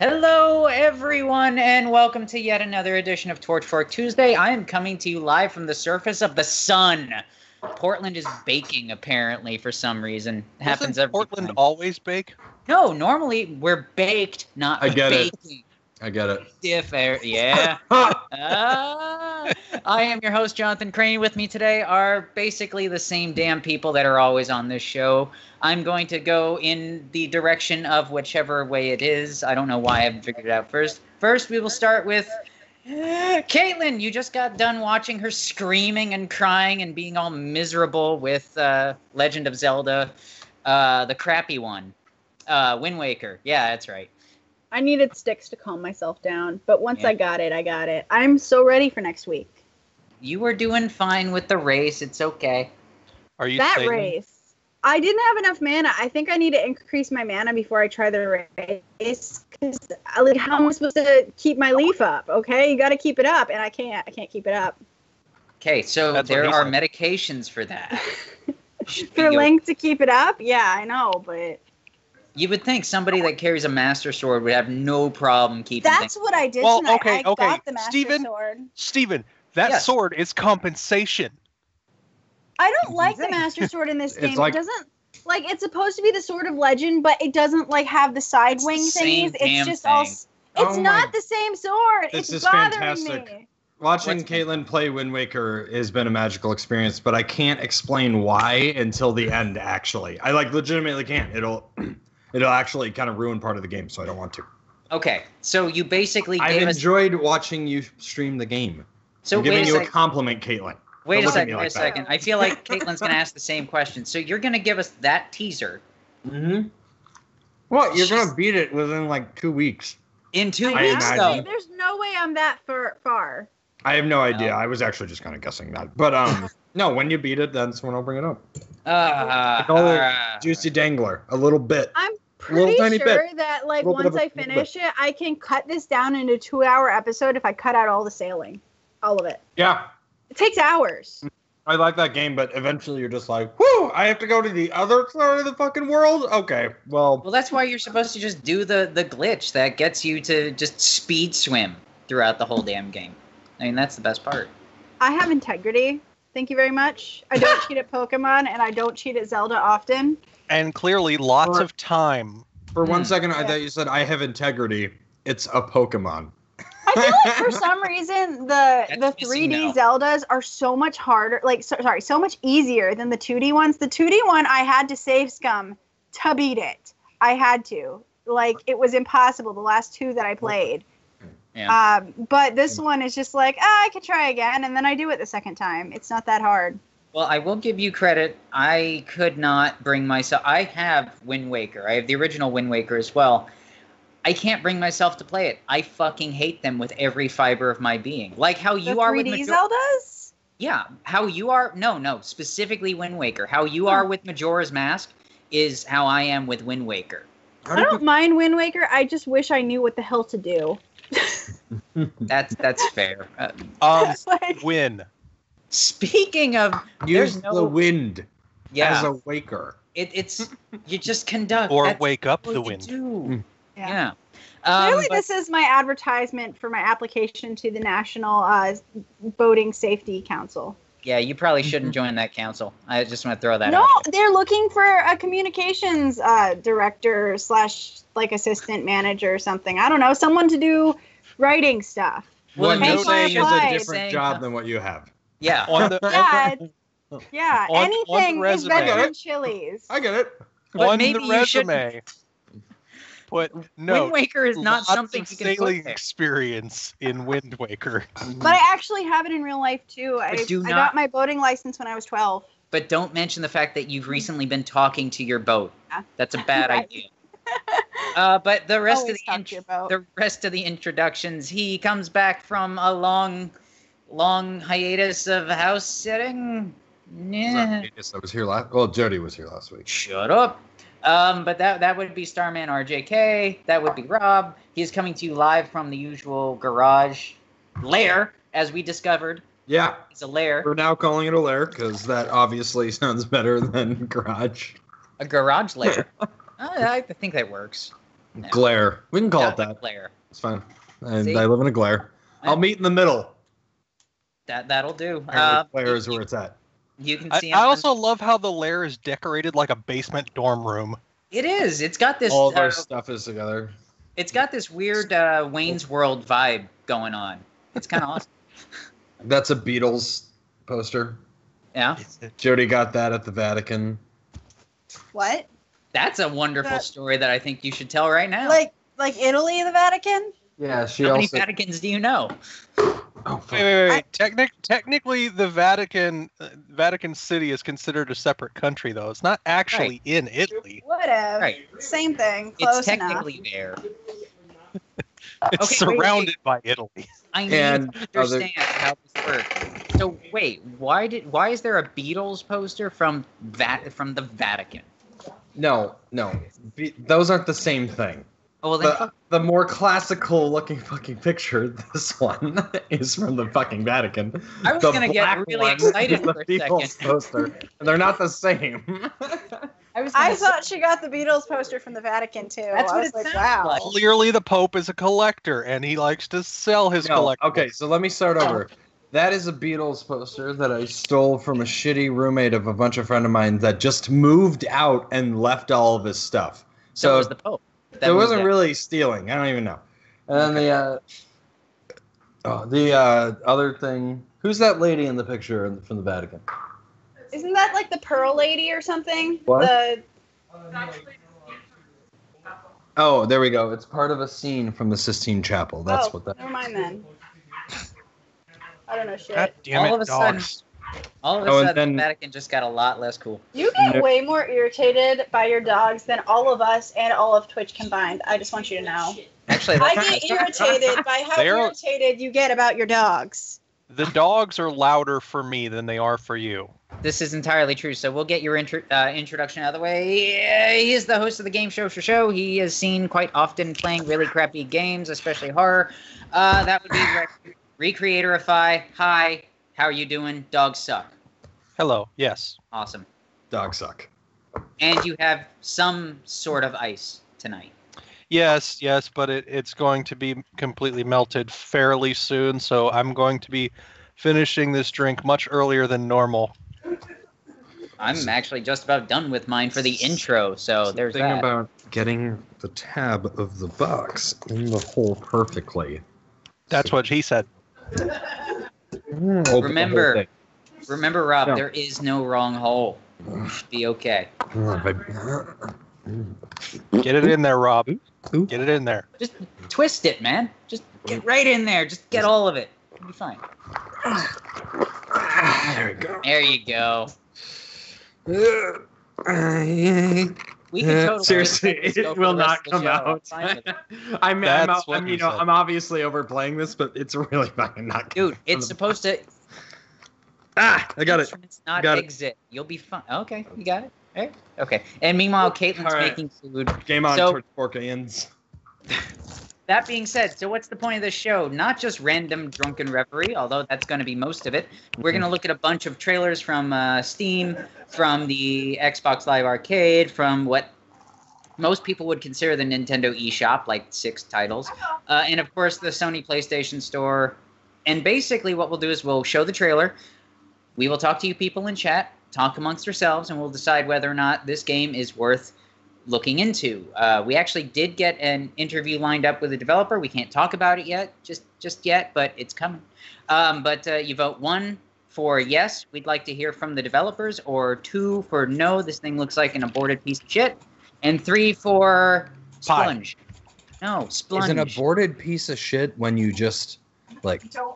Hello, everyone, and welcome to yet another edition of Torchfork Tuesday. I am coming to you live from the surface of the sun. Portland is baking, apparently, for some reason. Happens every Portland time. always bake? No, normally we're baked, not I get baking. I get it. Yeah. I am your host, Jonathan Craney. With me today are basically the same damn people that are always on this show. I'm going to go in the direction of whichever way it is. I don't know why I haven't figured it out first. First, we will start with Caitlin. You just got done watching her screaming and crying and being all miserable with Legend of Zelda, the crappy one. Wind Waker. Yeah, that's right. I needed sticks to calm myself down, but once I got it, I got it. I'm so ready for next week. You were doing fine with the race. It's okay. Are you that saying... race? I didn't have enough mana. I think I need to increase my mana before I try the race. Because, like, how am I supposed to keep my leaf up? Okay, you got to keep it up, and I can't. I can't keep it up. Okay, so That's there what he are said. medications for that. For Link to keep it up? Yeah, I know, but... You would think somebody that carries a Master Sword would have no problem keeping That's things. what I did Well, tonight. okay, I okay. got the Master Sword. Steven, that Yes. sword is compensation. I don't like the Master Sword in this It's game. like- It doesn't... Like, it's supposed to be the Sword of Legend, but it doesn't, like, have the side It's wing the same thingies. damn It's just all... thing. It's Oh not my- the same sword. This It's is bothering fantastic. me. Watching What's- Caitlin play Wind Waker has been a magical experience, but I can't explain why until the end, actually. I, like, legitimately can't. It'll actually kind of ruin part of the game, so I don't want to. Okay, so you basically I've gave us... enjoyed watching you stream the game. So I'm giving wait a you a second. compliment, Caitlin. Wait Don't a look at second, me wait a like that. second. I feel like Caitlin's going to ask the same question. So you're going to give us that teaser Mm-hmm. What? You're going to beat it within, like, 2 weeks. in 2 I weeks, imagine. though. There's no way I'm that far. I have no idea. No. I was actually just kind of guessing that. But, no, when you beat it, that's when I'll bring it up. Uh, Call it Juicy Dangler. A little bit. I'm Little pretty tiny sure bit. that, like, Little bit once of a- I little finish it, I can cut this down into a 2-hour episode if I cut out all the sailing. All of it. Yeah. It takes hours. I like that game, but eventually you're just like, whoo, I have to go to the other side of the fucking world? Okay, well, Well, that's why you're supposed to just do the glitch that gets you to just speed swim throughout the whole damn game. I mean, that's the best part. I have integrity. Thank you very much. I don't cheat at Pokemon, and I don't cheat at Zelda often. And clearly lots Or- of time. for one Hmm. second I Yeah. thought you said I have integrity. It's a Pokemon. I feel like for some reason the That's missing 3D now. Zeldas are so much harder, like so much easier than the 2D ones. The 2D one I had to save scum to beat it. I had to. Like, it was impossible the last two that I played. Yeah. But this one is just like, I can try again, and then I do it the second time. It's not that hard. Well, I will give you credit. I could not bring myself... I have Wind Waker. I have the original Wind Waker as well. I can't bring myself to play it. I fucking hate them with every fiber of my being. Like how you The are with 3D Zeldas? Yeah, how you are... No, specifically Wind Waker. How you are with Majora's Mask is how I am with Wind Waker. How I did don't mind Wind Waker. I just wish I knew what the hell to do. That's fair. Like, Win. Speaking of... use there's no... the wind Yeah, as a waker? it's... You just conduct... Or that's wake up what the you wind. do. yeah. Yeah. Clearly, But- this is my advertisement for my application to the National Boating Safety Council. Yeah, you probably shouldn't join that council. I just want to throw that No, out there. they're looking for a communications director / like assistant manager or something. I don't know, someone to do writing stuff. Well, What then you're maybe saying is a applied. different Saying- job than what you have. Yeah. On the Yeah, yeah. On the Anything is resume. better than Chili's. I get it. But on maybe the you shouldn't- resume. Put no. Wind Waker is not lots something of you can sailing put there. experience in Wind Waker. But I actually have it in real life too. I do I not- got my boating license when I was 12. But don't mention the fact that you've recently been talking to your boat. Yeah. That's a bad Right. idea. But the rest Always of talk to your boat. the rest of the introductions, he comes back from a long hiatus of house sitting. Yeah. I was here last. Well, Jody was here last week. Shut up. But that would be Starman RJK. That would be Rob. He is coming to you live from the usual garage lair, as we discovered. Yeah, It's a lair. we're now calling it a lair because that obviously sounds better than garage. A garage lair. I think that works. Glare. We can call Yeah, it that. Glare. It's fine. And See? I live in a glare. I'll meet in the middle. That'll do. Glare is where it's at. You can I see. also love how the lair is decorated like a basement dorm room. It is. It's got this. All of our stuff is together. It's got this weird Wayne's World vibe going on. It's kind of awesome. That's a Beatles poster. Yeah. Jody got that at the Vatican. What? That's a wonderful story that I think you should tell right now. Like Italy, the Vatican? Yeah, she How many also. Vaticans do you know? Oh, fuck. Wait. Technically, the Vatican City is considered a separate country, though. It's not actually in Italy. Whatever. Right. Same thing. Close It's technically there. It's Okay, surrounded by Italy. I need And to understand how this works. So wait, why is there a Beatles poster from the Vatican? No. Those aren't the same thing. Oh well, then The more classical looking fucking picture, this one, is from the fucking Vatican. I was The gonna get black really one excited is the for a Beatles second. poster. And they're not the same. I thought she got the Beatles poster from the Vatican too. That's I what was it like, sounds wow. like. Clearly, the Pope is a collector, and he likes to sell his collectibles. Okay, so let me start over. That is a Beatles poster that I stole from a shitty roommate of a bunch of friends of mine that just moved out and left all of his stuff. So it was the Pope. It wasn't really stealing. I don't even know. And then the other thing. Who's that lady in the picture from the Vatican? Isn't that like the Pearl Lady or something? What? Oh, there we go. It's part of a scene from the Sistine Chapel. That's what that. Never mind then. I don't know shit. God damn it, All of a sudden, dogs. the Vatican just got a lot less cool. You get way more irritated by your dogs than all of us and all of Twitch combined. I just want you to know. Actually, I that's get irritated by how They're- irritated you get about your dogs. The dogs are louder for me than they are for you. This is entirely true. So we'll get your introduction out of the way. He is the host of the Game Show. He is seen quite often playing really crappy games, especially horror. That would be Recreatorify. Hi, how are you doing? Dogs suck. Hello. Yes. Awesome. Dogs suck. And you have some sort of ice tonight. Yes, but it's going to be completely melted fairly soon, so I'm going to be finishing this drink much earlier than normal. I'm actually just about done with mine for the intro, so there's Thing that. about getting the tab of the box in the hole perfectly. That's what he said. Remember, Rob, No. there is no wrong hole. You should be okay. Get it in there, Rob. Ooh. Get it in there. Just twist it, man. Just get right in there. Just get all of it. You'll be fine. There we go. There you go. We can totally Seriously, just go it for will the rest not of the come show. out. Fine with it. I'm obviously overplaying this, but it's really fucking not. Dude, it's supposed to. I got it. Entrance, not Got it. exit. You'll be fine. Okay, you got it. Right. Okay. And meanwhile, Caitlin's All right. making food. Game on, So- Torchfork ends. That being said, so what's the point of this show? Not just random drunken reverie, although that's going to be most of it. We're going to look at a bunch of trailers from Steam, from the Xbox Live Arcade, from what most people would consider the Nintendo eShop, like 6 titles, and of course the Sony PlayStation Store. And basically what we'll do is we'll show the trailer, we will talk to you people in chat, talk amongst ourselves, and we'll decide whether or not this game is worth looking into. We actually did get an interview lined up with a developer. We can't talk about it yet, just yet, but it's coming. But you vote 1 for yes, we'd like to hear from the developers, or 2 for no, this thing looks like an aborted piece of shit, and 3 for splunge. No, splunge. Is an aborted piece of shit when you just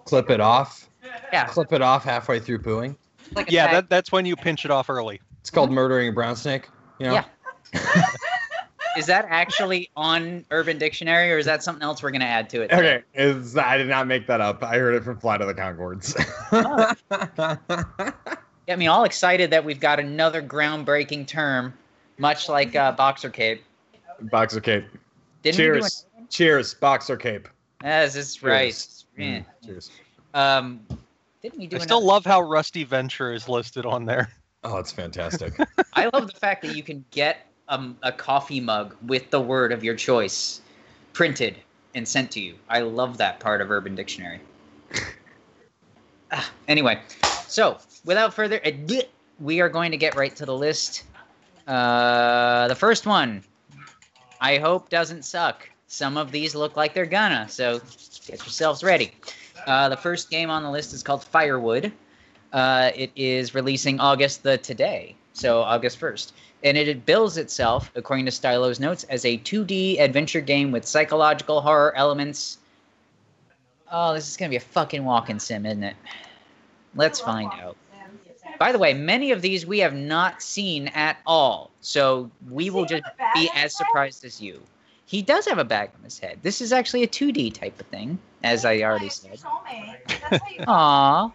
clip it off? Yeah. Clip it off halfway through pooing. Like a Yeah, tag. that's when you pinch it off early. It's called murdering a brown snake. You know? Yeah. Is that actually on Urban Dictionary, or is that something else we're going to add to it? Okay, I did not make that up. I heard it from Flight of the Conchords. Get me all excited that we've got another groundbreaking term, much like boxer cape. Boxer cape. Didn't Cheers. Cheers, boxer cape. Yes, it's right. Yeah. Cheers. Didn't we do? I still love how Rusty Venture is listed on there. Oh, it's fantastic. I love the fact that you can get a coffee mug with the word of your choice printed and sent to you. I love that part of Urban Dictionary. Anyway, so without further ado, we are going to get right to the list. The first one, I hope doesn't suck. Some of these look like they're gonna, so get yourselves ready. The first game on the list is called Firewood. It is releasing today, so August 1st. And it bills itself, according to Stylo's notes, as a 2D adventure game with psychological horror elements. Oh, this is going to be a fucking walk-in sim, isn't it? Let's find out. By the way, many of these we have not seen at all, so we will just be as surprised as you. He does have a bag on his head. This is actually a 2D type of thing, as I already said. Aww.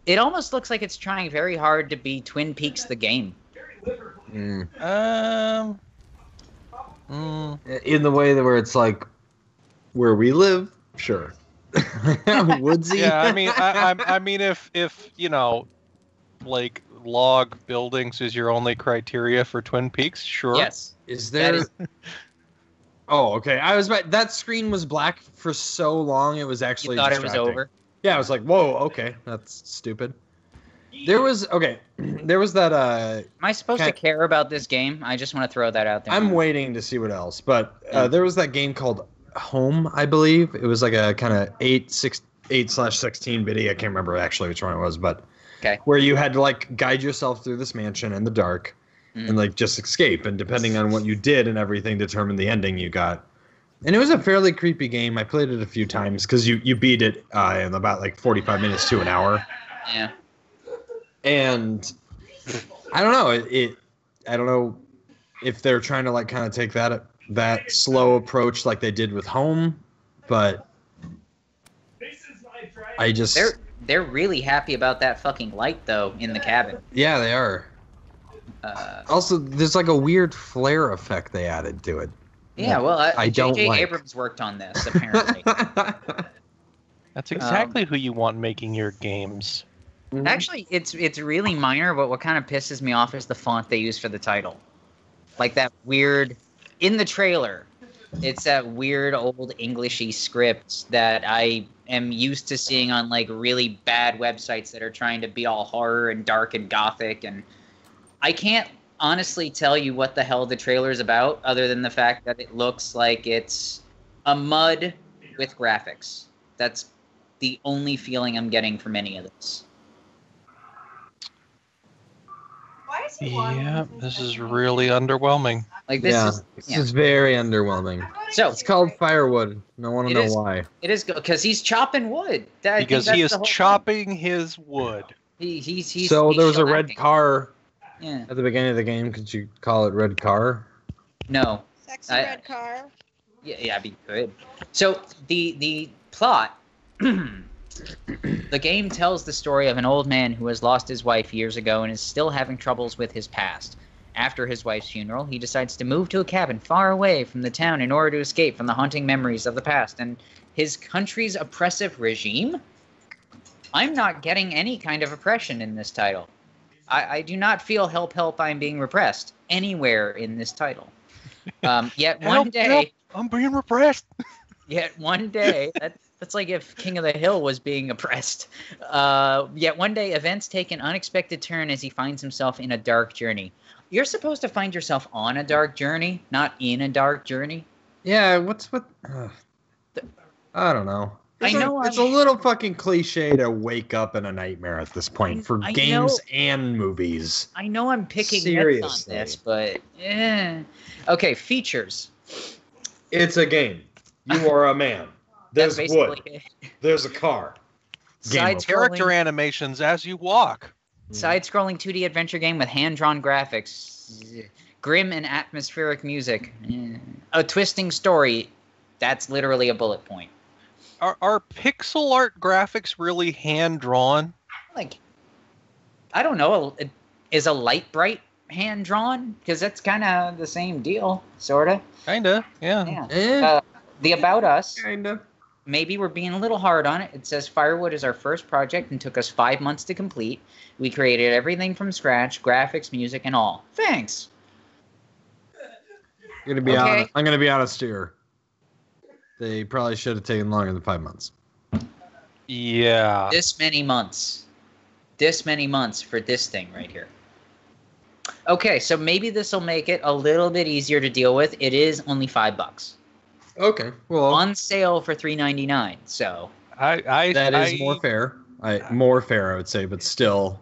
It almost looks like it's trying very hard to be Twin Peaks the game. In the way that where it's like where we live, sure. Woodsy. Yeah, I mean, if you know, like log buildings is your only criteria for Twin Peaks, sure. Yes. Is there? Oh, okay. I was about that screen was black for so long it was actually. You thought distracting. it was over. Yeah, I was like, whoa, okay, that's stupid. There was that. Am I supposed to care about this game? I just want to throw that out there. I'm waiting to see what else, but there was that game called Home, I believe. It was like a kind of 8/16 bitty. I can't remember actually which one it was, but where you had to like guide yourself through this mansion in the dark and like just escape, and depending on what you did and everything, determined the ending you got. And it was a fairly creepy game. I played it a few times because you beat it in about like 45 minutes to an hour. Yeah. And I don't know. I don't know if they're trying to like kind of take that slow approach like they did with Home, but I just they're really happy about that fucking light though in the cabin. Yeah, they are. Also, there's like a weird flare effect they added to it. Yeah, well, I don't J.J. like. Abrams worked on this apparently. That's exactly who you want making your games. Actually, it's really minor, but what kind of pisses me off is the font they use for the title. Like that weird in the trailer. It's that weird old Englishy script that I am used to seeing on like really bad websites that are trying to be all horror and dark and gothic, and I can't honestly tell you what the hell the trailer is about other than the fact that it looks like it's a mud with graphics. That's the only feeling I'm getting from any of this. Yeah, this is really underwhelming. Like this is very underwhelming. So it's called Firewood. I want to know why. It is because he's chopping wood. Because he is chopping his wood. He's so there was a red car. Yeah. At the beginning of the game, could you call it Red Car? No. Sexy red car. Yeah, be good. So the plot. The game tells the story of an old man who has lost his wife years ago and is still having troubles with his past. After his wife's funeral, he decides to move to a cabin far away from the town in order to escape from the haunting memories of the past and his country's oppressive regime. I'm not getting any kind of oppression in this title. I do not feel help, I'm being repressed anywhere in this title. Yet one day... I'm being repressed. Yet one day... That's like if King of the Hill was being oppressed. Yet one day, events take an unexpected turn as he finds himself in a dark journey. You're supposed to find yourself on a dark journey, not in a dark journey. Yeah, I don't know. It's a little fucking cliche to wake up in a nightmare at this point for games and movies. I know I'm picking nits on this, but okay, features. It's a game. You are a man. There's wood. There's a car. Character animations as you walk. Side-scrolling 2D adventure game with hand-drawn graphics. Grim and atmospheric music. A twisting story. That's literally a bullet point. Are pixel art graphics really hand-drawn? Like, I don't know. Is a light bright hand-drawn? Because that's kind of the same deal, sort of. Kind of, yeah. The About Us. Kind of. Maybe we're being a little hard on it. It says Firewood is our first project and took us 5 months to complete. We created everything from scratch, graphics, music, and all. Thanks. I'm gonna be honest here. They probably should have taken longer than 5 months. Yeah. This many months for this thing right here. Okay, so maybe this will make it a little bit easier to deal with. It is only $5. Okay, well, on sale for $3.99. So that is more fair. More fair, I would say, but still.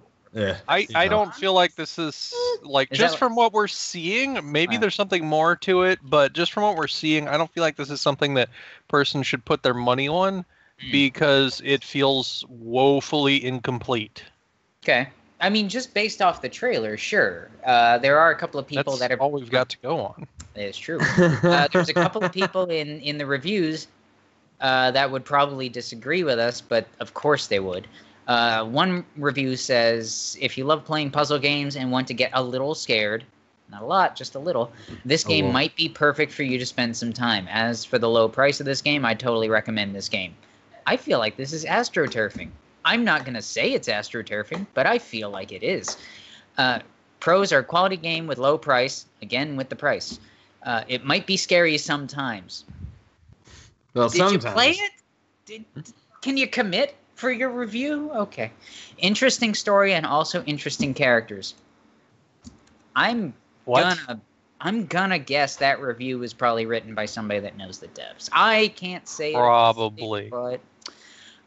I don't feel like this is like just from what we're seeing. Maybe there's something more to it, but just from what we're seeing, I don't feel like this is something that person should put their money on because it feels woefully incomplete. Okay, I mean, just based off the trailer, sure. There are a couple of people that are all we've got to go on. It's true. There's a couple of people in the reviews that would probably disagree with us, but of course they would. One review says, if you love playing puzzle games and want to get a little scared, not a lot, just a little, this game might be perfect for you to spend some time. As for the low price of this game, I totally recommend this game. I feel like this is astroturfing. I'm not going to say it's astroturfing, but I feel like it is. Pros are a quality game with low price, again with the price. It might be scary sometimes. Well, Did you play it? Can you commit for your review? Okay. Interesting story and also interesting characters. I'm gonna guess that review was probably written by somebody that knows the devs. I can't say probably, but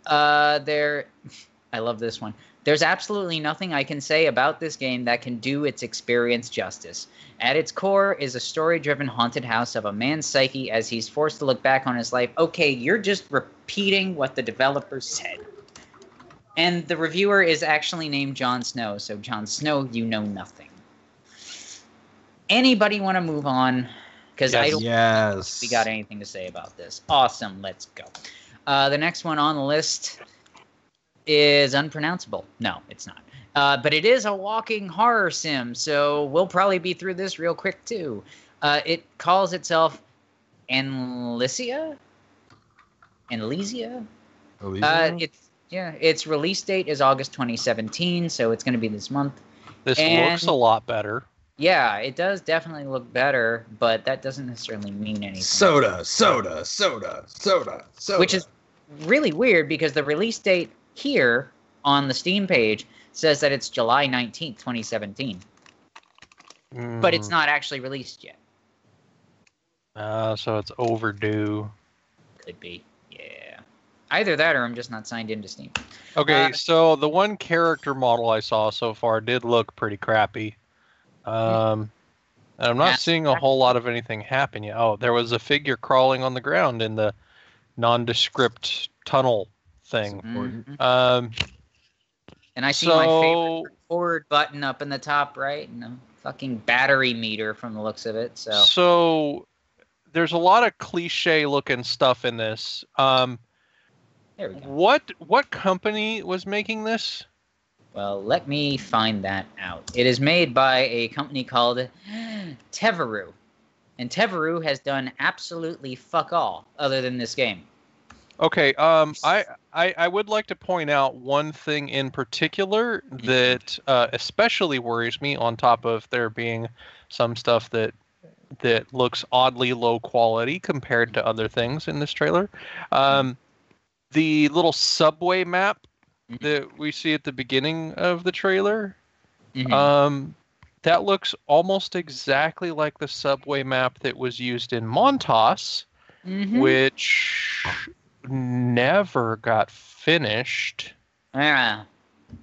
I love this one. There's absolutely nothing I can say about this game that can do its experience justice. At its core is a story-driven haunted house of a man's psyche as he's forced to look back on his life. Okay, you're just repeating what the developer said. And the reviewer is actually named Jon Snow, so Jon Snow, you know nothing. Anybody want to move on? Because I don't think we got anything to say about this. Awesome, let's go. The next one on the list is unpronounceable. No, it's not. But it is a walking horror sim, so we'll probably be through this real quick, too. It calls itself Elysia? Its release date is August 2017, so it's going to be this month. This looks a lot better. Yeah, it does definitely look better, but that doesn't necessarily mean anything. Soda. Which is really weird because the release date here on the Steam page says that it's July 19th, 2017. But it's not actually released yet. So it's overdue. Could be. Yeah. Either that or I'm just not signed into Steam. Okay, so the one character model I saw so far did look pretty crappy. And I'm not seeing a whole lot of anything happen yet. Oh, there was a figure crawling on the ground in the nondescript tunnel thing. And I see my favorite forward button up in the top right, and a fucking battery meter from the looks of it. So there's a lot of cliche-looking stuff in this. There we go. What company was making this? Well, let me find that out. It is made by a company called Teveru. And Teveru has done absolutely fuck all other than this game. Okay, I would like to point out one thing in particular that especially worries me, on top of there being some stuff that looks oddly low quality compared to other things in this trailer. The little subway map that we see at the beginning of the trailer, that looks almost exactly like the subway map that was used in Montas, which never got finished.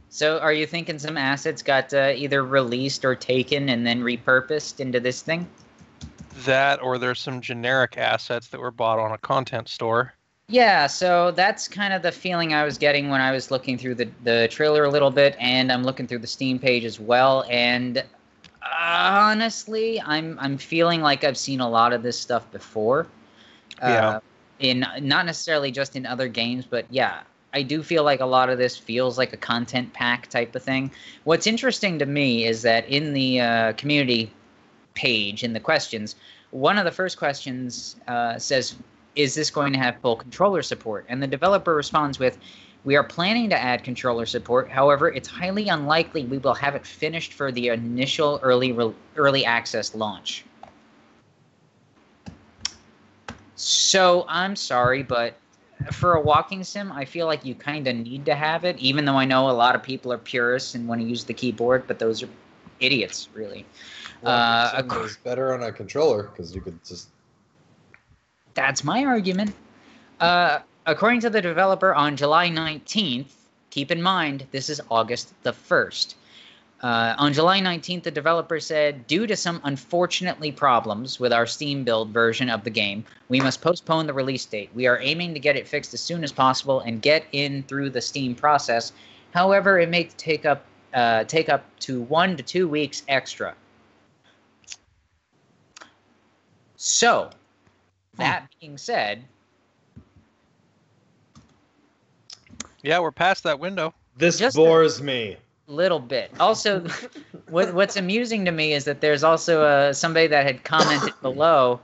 So are you thinking some assets got either released or taken and then repurposed into this thing? That, or there's some generic assets that were bought on a content store. Yeah, so that's kind of the feeling I was getting when I was looking through the trailer a little bit, and I'm looking through the Steam page as well, and honestly, I'm feeling like I've seen a lot of this stuff before. In not necessarily just in other games, but yeah, I do feel like a lot of this feels like a content pack type of thing. What's interesting to me is that in the community page, in the questions, one of the first questions says, is this going to have full controller support? And the developer responds with, we are planning to add controller support. However, it's highly unlikely we will have it finished for the initial early access launch. So I'm sorry, but for a walking sim, I feel like you kind of need to have it, even though I know a lot of people are purists and want to use the keyboard, but those are idiots, really. Walking sim is better on a controller because you could just... That's my argument. According to the developer, on July 19th, keep in mind, this is August the 1st. On July 19th, the developer said, due to some unfortunately problems with our Steam build version of the game, we must postpone the release date. We are aiming to get it fixed as soon as possible and get in through the Steam process. However, it may take up to 1 to 2 weeks extra. So, that being said... Yeah, we're past that window. This bores me. Little bit. Also, what's amusing to me is that there's also somebody that had commented below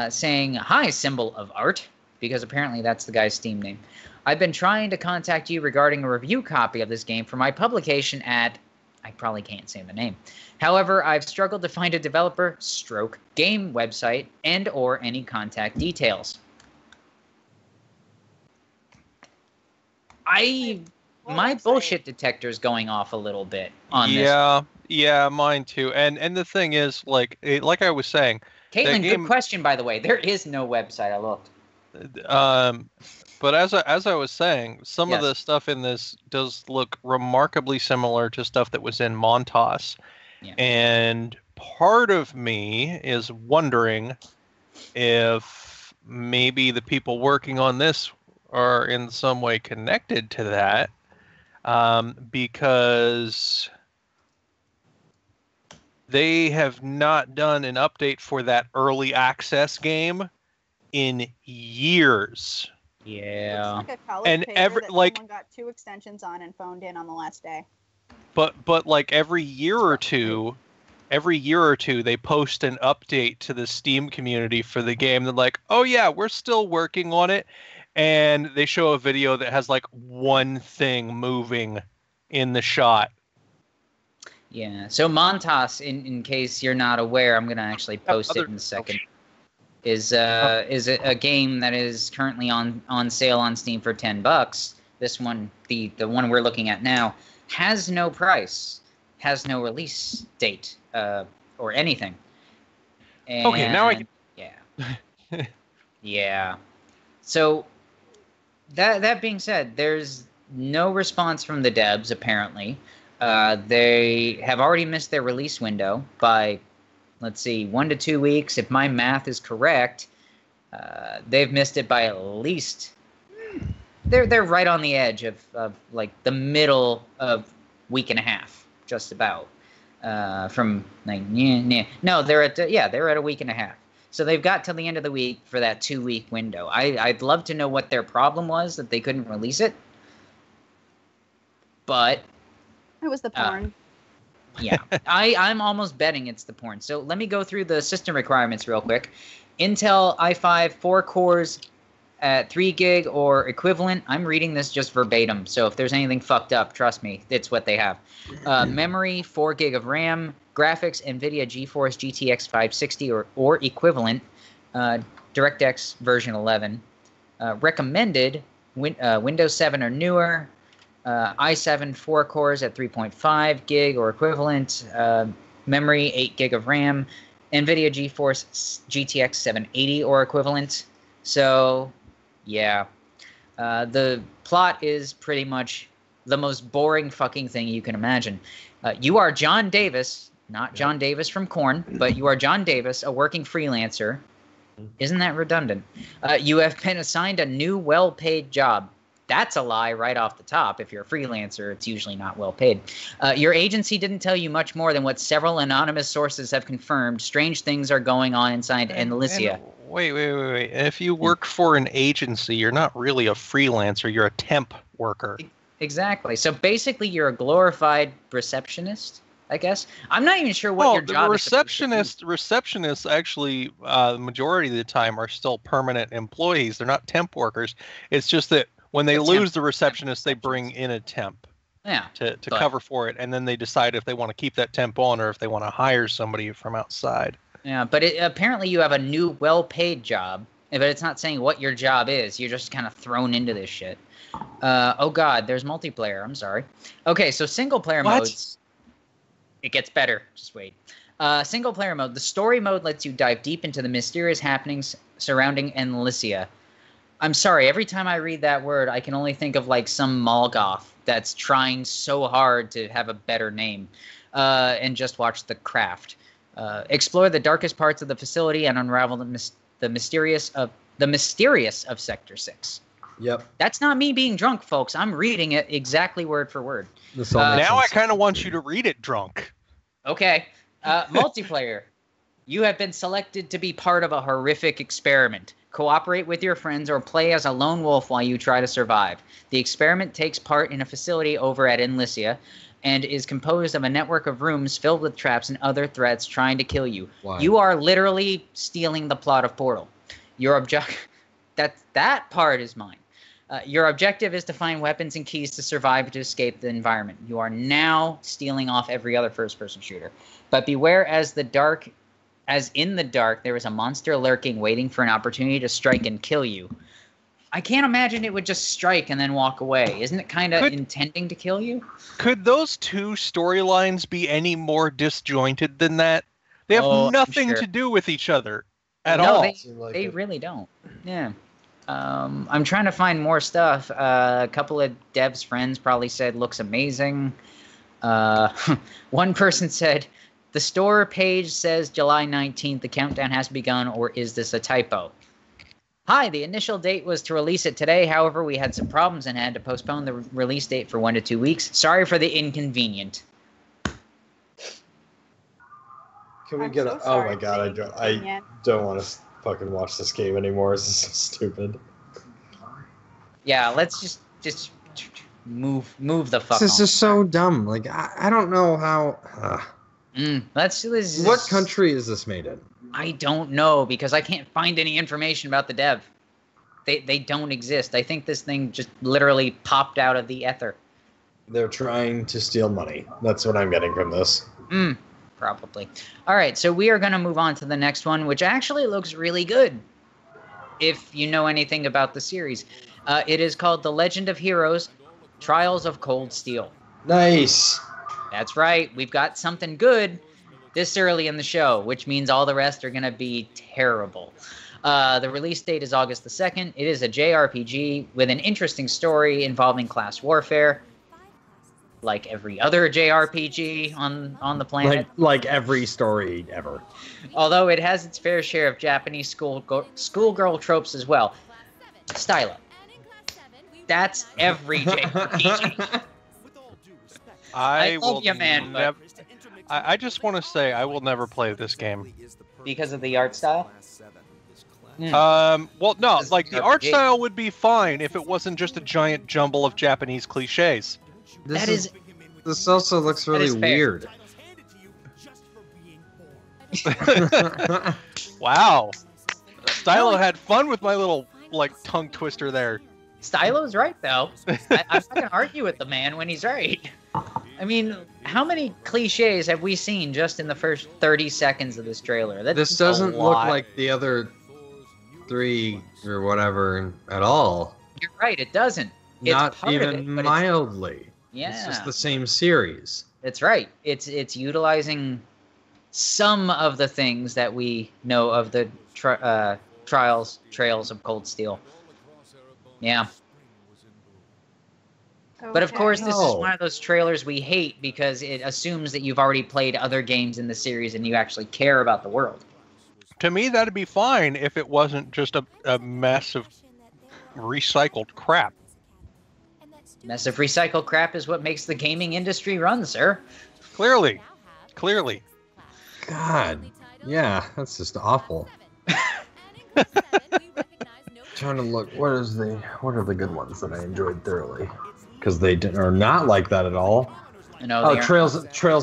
saying, "Hi, symbol of art," because apparently that's the guy's Steam name. I've been trying to contact you regarding a review copy of this game for my publication at... I probably can't say the name. However, I've struggled to find a developer, game website, and or any contact details. My bullshit detector's going off a little bit on this. Yeah, mine too. And the thing is, like I was saying, Caitlin, good question, by the way. There is no website. I looked. But as I was saying, some of the stuff in this does look remarkably similar to stuff that was in Montas. Yeah. And part of me is wondering if maybe the people working on this are in some way connected to that, because they have not done an update for that early access game in years. Yeah. Looks like a college paper that someone got 2 extensions on and phoned in on the last day. But like every year or two they post an update to the Steam community for the game. They're like, oh yeah, we're still working on it. And they show a video that has like one thing moving in the shot. Yeah. So Montas, in case you're not aware, I'm gonna actually post it in a second. Is a game that is currently on sale on Steam for $10. This one, the one we're looking at now, has no price, has no release date, or anything. And, okay, now I can... Yeah. Yeah. So that being said, there's no response from the devs apparently. They have already missed their release window by, let's see, 1 to 2 weeks. If my math is correct, they've missed it by at least... They're right on the edge of like the middle of week and a half, just about. From like no, they're at a week and a half. So they've got till the end of the week for that 2-week window. I'd love to know what their problem was that they couldn't release it. But it was the porn. Yeah, I'm almost betting it's the porn. So let me go through the system requirements real quick. Intel i5 4 cores at 3 gig or equivalent. I'm reading this just verbatim, so if there's anything fucked up, trust me, it's what they have. Memory, 4 gig of RAM. Graphics, NVIDIA GeForce GTX 560 or equivalent. DirectX version 11. Recommended Windows 7 or newer. i7 4 cores at 3.5 gig or equivalent. Memory, 8 gig of RAM. NVIDIA GeForce GTX 780 or equivalent. So, yeah. The plot is pretty much the most boring fucking thing you can imagine. You are John Davis, not John Davis from Korn, but you are John Davis, a working freelancer. Isn't that redundant? You have been assigned a new well-paid job. That's a lie right off the top. If you're a freelancer, it's usually not well paid. Your agency didn't tell you much more than what several anonymous sources have confirmed. Strange things are going on inside Elysia. Wait. If you work for an agency, you're not really a freelancer. You're a temp worker. Exactly. So basically, you're a glorified receptionist, I guess. I'm not even sure what your job is. Receptionists actually, the majority of the time, are still permanent employees. They're not temp workers. It's just that when they lose the receptionist, they bring in a temp to cover for it, and then they decide if they want to keep that temp on or if they want to hire somebody from outside. Yeah, but apparently you have a new well-paid job, but it's not saying what your job is. You're just kind of thrown into this shit. Oh God, there's multiplayer. I'm sorry. Okay, so single player modes. It gets better. Just wait. Single player mode. The story mode lets you dive deep into the mysterious happenings surrounding Elysia. I'm sorry, every time I read that word, I can only think of like some Molgoth that's trying so hard to have a better name. And just watch The Craft. Explore the darkest parts of the facility and unravel the mysterious of Sector 6. Yep. That's not me being drunk, folks. I'm reading it exactly word for word. Now I kind of want you to read it drunk. Okay. Multiplayer. You have been selected to be part of a horrific experiment. Cooperate with your friends or play as a lone wolf while you try to survive. The experiment takes part in a facility over at Elysia and is composed of a network of rooms filled with traps and other threats trying to kill you. Why? You are literally stealing the plot of Portal. Your that part is mine. Your objective is to find weapons and keys to survive to escape the environment. You are now stealing off every other first-person shooter. But beware, as in the dark, there is a monster lurking, waiting for an opportunity to strike and kill you. I can't imagine it would just strike and then walk away. Isn't it kind of intending to kill you? Could those two storylines be any more disjointed than that? They have nothing to do with each other at all. They really don't. Yeah. I'm trying to find more stuff. A couple of Deb's friends probably said looks amazing. One person said, the store page says July 19th. The countdown has begun, or is this a typo? Hi, the initial date was to release it today. However, we had some problems and had to postpone the release date for 1 to 2 weeks. Sorry for the inconvenient. Can we get oh my god, I don't want to fucking watch this game anymore. This is so stupid. Yeah, let's just move the fuck This is so dumb. Like, I don't know how... What country is this made in? I don't know, because I can't find any information about the dev. They don't exist. I think this thing just literally popped out of the ether. They're trying to steal money. That's what I'm getting from this. Probably. All right, so we are going to move on to the next one, which actually looks really good, if you know anything about the series. It is called The Legend of Heroes, Trials of Cold Steel. Nice. That's right. We've got something good this early in the show, which means all the rest are going to be terrible. The release date is August the 2nd. It is a JRPG with an interesting story involving class warfare, like every other JRPG on the planet. Like every story ever. Although it has its fair share of Japanese schoolgirl tropes as well. Stylo. That's every JRPG. I love you, man. But I just want to say I will never play this game. Because of the art style? Well, no, like the art style would be fine if it wasn't just a giant jumble of Japanese cliches. This also looks really weird. Wow. Stylo had fun with my little, like, tongue twister there. Stylo's right, though. I'm not going to argue with the man when he's right. I mean, how many cliches have we seen just in the first 30 seconds of this trailer? This doesn't look like the other 3 or whatever at all. You're right, it doesn't. Not even mildly. Yeah. It's just the same series. That's right. It's utilizing some of the things that we know of the Trails of Cold Steel. Yeah. Okay. But of course, this is one of those trailers we hate because it assumes that you've already played other games in the series and you actually care about the world. To me, that'd be fine if it wasn't just a mess of recycled crap. Mess of recycled crap is what makes the gaming industry run, sir. Clearly. God. Yeah, that's just awful. Trying to look, what are the good ones that I enjoyed thoroughly? Because they are not like that at all. No, Trails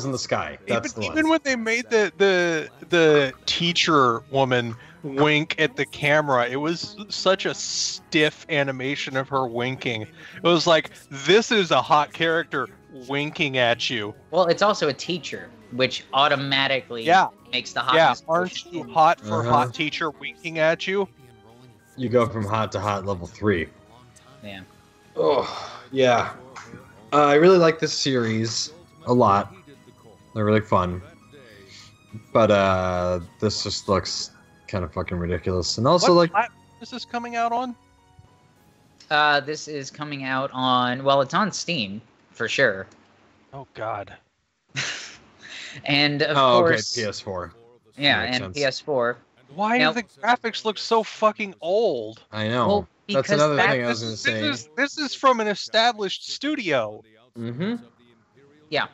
in the Sky. That's the one. Even when they made the teacher woman wink at the camera, it was such a stiff animation of her winking. It was like, this is a hot character winking at you. Well, it's also a teacher, which automatically makes the hotness. Yeah, aren't you hot for hot teacher winking at you? you go from hot to hot level 3. Yeah. Oh, yeah. I really like this series a lot. They're really fun. But this just looks kind of fucking ridiculous. And also, what platform is this coming out on? This is coming out on, well, it's on Steam, for sure. Oh, God. And, of course... okay, PS4. Yeah, and sense. PS4. Why do the graphics look so fucking old? I know. Well, that's another thing I was going to say. This is from an established studio. Mm-hmm. Yeah.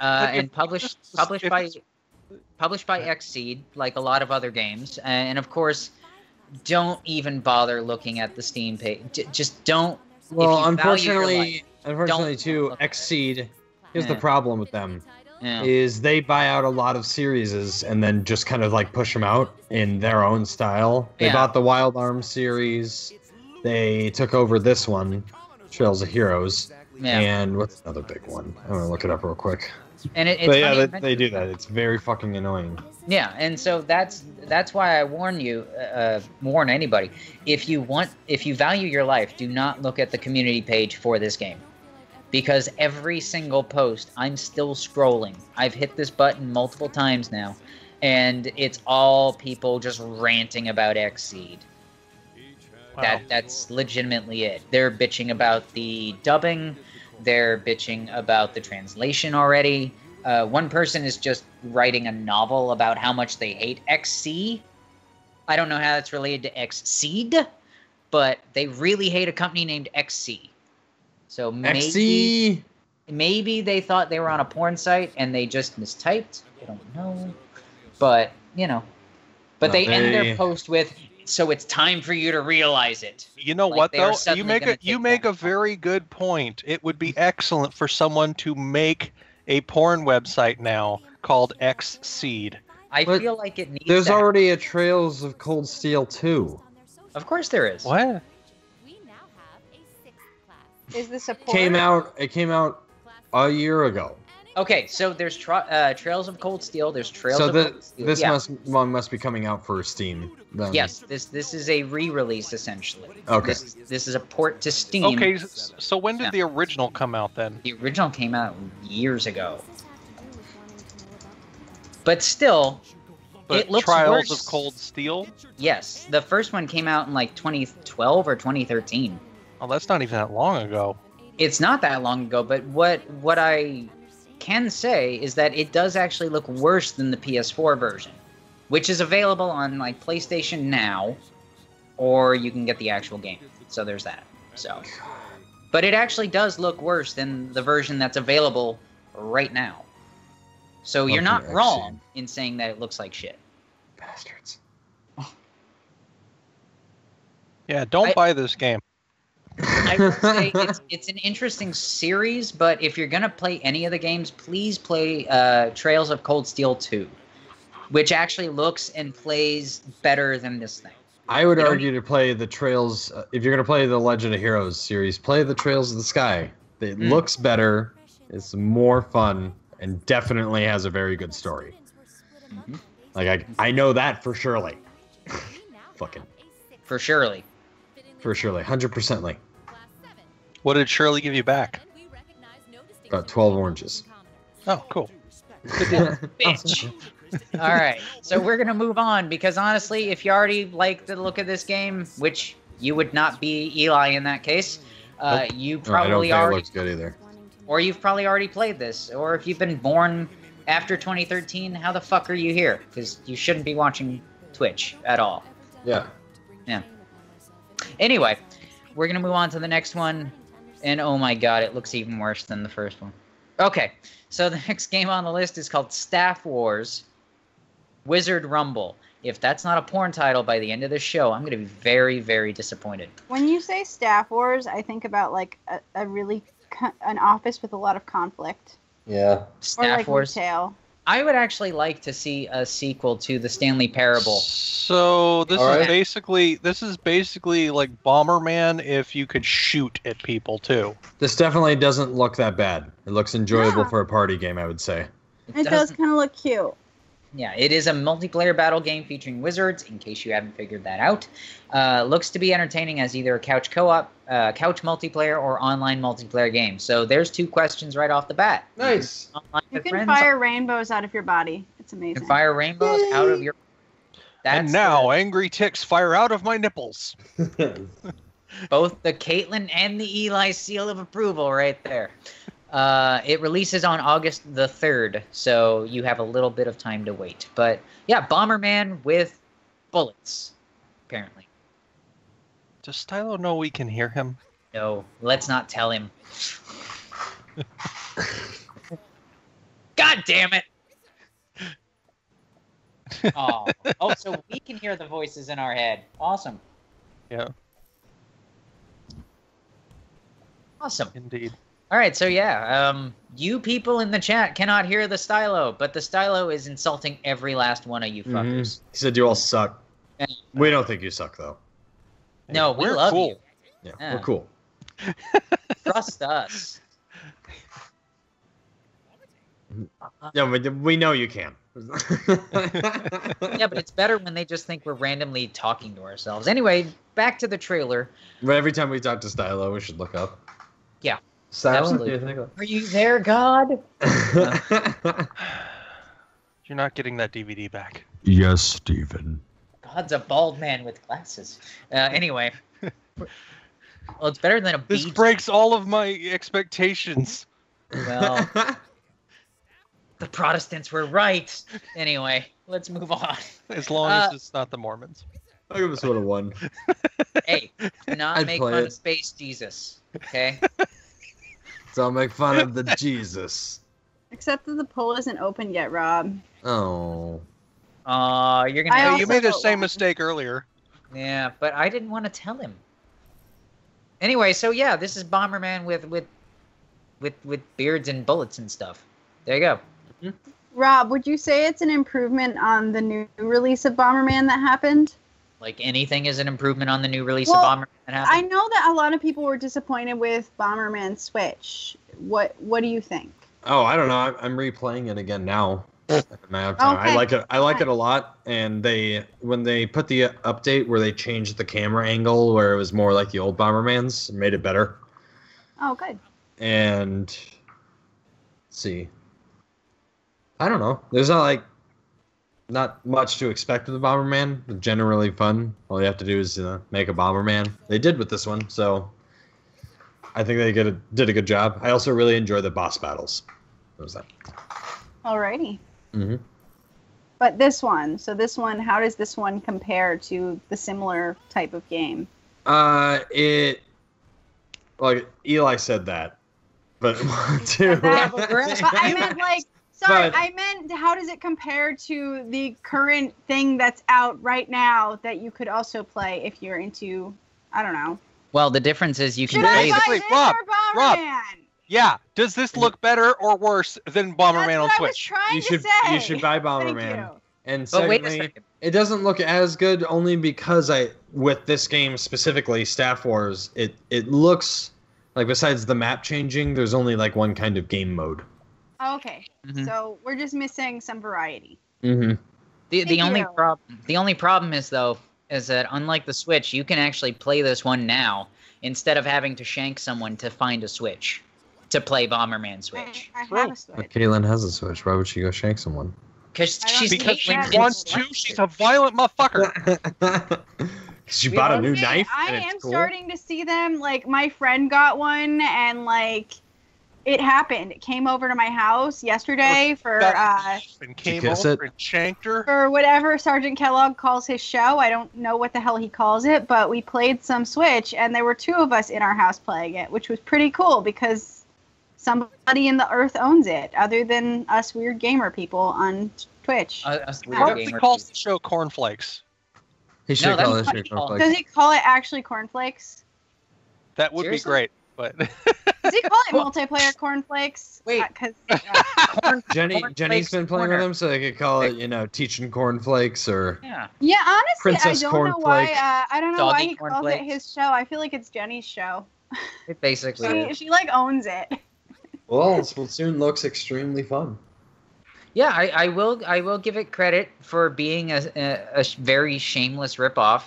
And published by Xseed, like a lot of other games. And, of course, don't even bother looking at the Steam page. Just don't. Well, unfortunately, too, Xseed, here's the problem with them. Yeah. Is they buy out a lot of series and then just kind of like push them out in their own style. They bought the Wild Arms series. They took over this one, Trails of Heroes. Yeah. And what's another big one? I'm gonna look it up real quick. And it's they do that. It's very fucking annoying. Yeah, and so that's why I warn anybody. If you value your life, do not look at the community page for this game. Because every single post, I'm still scrolling. I've hit this button multiple times now, and it's all people just ranting about Xseed. Wow. That's legitimately it. They're bitching about the dubbing. They're bitching about the translation already. One person is just writing a novel about how much they hate XC. I don't know how that's related to Xseed, but they really hate a company named XC. So maybe they thought they were on a porn site and they just mistyped. I don't know. But, But they end their post with, so it's time for you to realize it. You know what, though? You make a very good point. It would be excellent for someone to make a porn website now called Xseed. I feel like it needs There's already a Trails of Cold Steel 2. Of course there is. What? Is this a port? It came out a year ago. Okay, so there's Trails of Cold Steel. There's Trails of Cold Steel. This must be coming out for Steam. Then. Yes, this is a re-release essentially. Okay. This is a port to Steam. Okay, so when did the original come out then? The original came out years ago. But still, it looks Trials worse. of Cold Steel? Yes, the first one came out in like 2012 or 2013. Oh, that's not even that long ago. It's not that long ago, but what I can say is that it does actually look worse than the PS4 version, which is available on like PlayStation Now, or you can get the actual game. So there's that. So, but it actually does look worse than the version that's available right now. So you're not wrong in saying that it looks like shit. Bastards. Yeah, don't buy this game. I would say it's an interesting series, but if you're going to play any of the games, please play Trails of Cold Steel 2, which actually looks and plays better than this thing. I would argue to play the Trails, if you're going to play the Legend of Heroes series, play the Trails of the Sky. It looks better, it's more fun, and definitely has a very good story. Mm-hmm. Like, I know that for surely. Fucking. For surely. For surely. 100%ly. What did Shirley give you back? About 12 oranges. Oh, cool. Good deal. Bitch. All right, so we're going to move on, because honestly, if you already like the look of this game, which you would not be Eli in that case, nope. You probably I don't think already... it looks good either. Or you've probably already played this, or if you've been born after 2013, how the fuck are you here? Because you shouldn't be watching Twitch at all. Yeah. Yeah. Anyway, we're going to move on to the next one, and oh my god, it looks even worse than the first one. Okay, so the next game on the list is called Staff Wars Wizard Rumble. If that's not a porn title by the end of this show, I'm going to be very, very disappointed. When you say Staff Wars, I think about like a really an office with a lot of conflict. Yeah. Staff or like Wars. Retail. I would actually like to see a sequel to the Stanley Parable. So this is basically like Bomberman if you could shoot at people too. This definitely doesn't look that bad. It looks enjoyable for a party game, I would say. It does kind of look cute. Yeah, it is a multiplayer battle game featuring wizards, in case you haven't figured that out. Looks to be entertaining as either a couch co-op, couch multiplayer, or online multiplayer game. So there's 2 questions right off the bat. Nice. You can fire rainbows out of your body. It's amazing. You can fire rainbows out of your... And now, angry ticks fire out of my nipples. Both the Caitlin and the Eli seal of approval right there. It releases on August the 3rd, so you have a little bit of time to wait. But yeah, Bomberman with bullets, apparently. Does Stylo know we can hear him? No, let's not tell him. God damn it! Oh, so we can hear the voices in our head. Awesome. Yeah. Awesome. Indeed. All right, so yeah, you people in the chat cannot hear the Stylo, but the Stylo is insulting every last one of you fuckers. He said you all suck. We don't think you suck, though. No, we love cool. you. Yeah, we're cool. Trust us. Yeah, we know you can. Yeah, but it's better when they just think we're randomly talking to ourselves. Anyway, back to the trailer. But every time we talk to Stylo, we should look up. Yeah. Stylo? Absolutely. Are you there, God? You're not getting that DVD back. Yes, Steven. God's a bald man with glasses. Anyway. Well, it's better than a This beach. breaks all of my expectations. Well, the Protestants were right. Anyway, let's move on. As long as it's not the Mormons. I give this one a 1. Hey, do not I'd make play fun it. of Space Jesus, okay? So I'll make fun of the Jesus. Except that the poll isn't open yet, Rob. Oh. You're gonna. I You made the also same don't mistake earlier. Yeah, but I didn't want to tell him. Anyway, so yeah, this is Bomberman with beards and bullets and stuff. There you go. Rob, would you say it's an improvement on the new release of Bomberman that happened? Like anything is an improvement on the new release Well, of Bomberman that happened. I know that a lot of people were disappointed with Bomberman Switch. What do you think? Oh, I don't know. I'm replaying it again now. I have time. Okay. I like it. I like it a lot. And when they put the update where they changed the camera angle, where it was more like the old Bombermans, it made it better. Oh, good. And let's see. I don't know. There's not much to expect with the Bomberman. It's generally fun. All you have to do is make a Bomberman. They did with this one, so I think they did a good job. I also really enjoy the boss battles. What was that? Alrighty. Mm-hmm. But this one, how does this one compare to the similar type of game? It like Eli said that, but too. But I meant But- I meant how does it compare to the current thing that's out right now that you could also play if you're into, I don't know. Well, the difference is you can Should I play. buy Wait, this Rob, or Rob. Bomberman? Yeah. Does this look better or worse than Bomberman on That's what Switch? I was trying to say. You should buy Thank Bomberman. you. And But wait a secondly, second. it doesn't look as good only because with this game specifically, Staff Wars, it looks like besides the map changing, there's only like one kind of game mode. Okay, Mhm. so we're just missing some variety. Mm-hmm. The Thank only you. problem is that unlike the Switch, you can actually play this one now instead of having to shank someone to find a Switch to play Bomberman Switch. I True. have a Switch. Caitlin has a Switch. Why would she go shank someone? Because I don't she's think Because she Caitlin Caitlin wants to. She's a violent motherfucker. She bought a new Okay, knife. I and it's am cool. starting to see them. Like, my friend got one, and it happened. It came over to my house yesterday for And came kiss over it? and shanked her. for whatever Sergeant Kellogg calls his show. I don't know what the hell he calls it, but we played some Switch, and there were 2 of us in our house playing it, which was pretty cool because somebody in the earth owns it, other than us weird gamer people on Twitch. us weird What if he gamer calls people. the show Cornflakes? He No, should that's call this what shit he calls cornflakes. Does he call it actually cornflakes? That would Seriously? be great, but Does he call it multiplayer cornflakes? Wait. Because Jenny's Cornflakes been playing Corner. with him, so they could call it, teaching cornflakes or Yeah. yeah, honestly, Princess I don't know why. Cornflake. I don't know why Doggy he calls it Cornflakes. his show. I feel like it's Jenny's show. It basically is. She owns it. Well, Splatoon looks extremely fun. Yeah, I will give it credit for being a very shameless ripoff.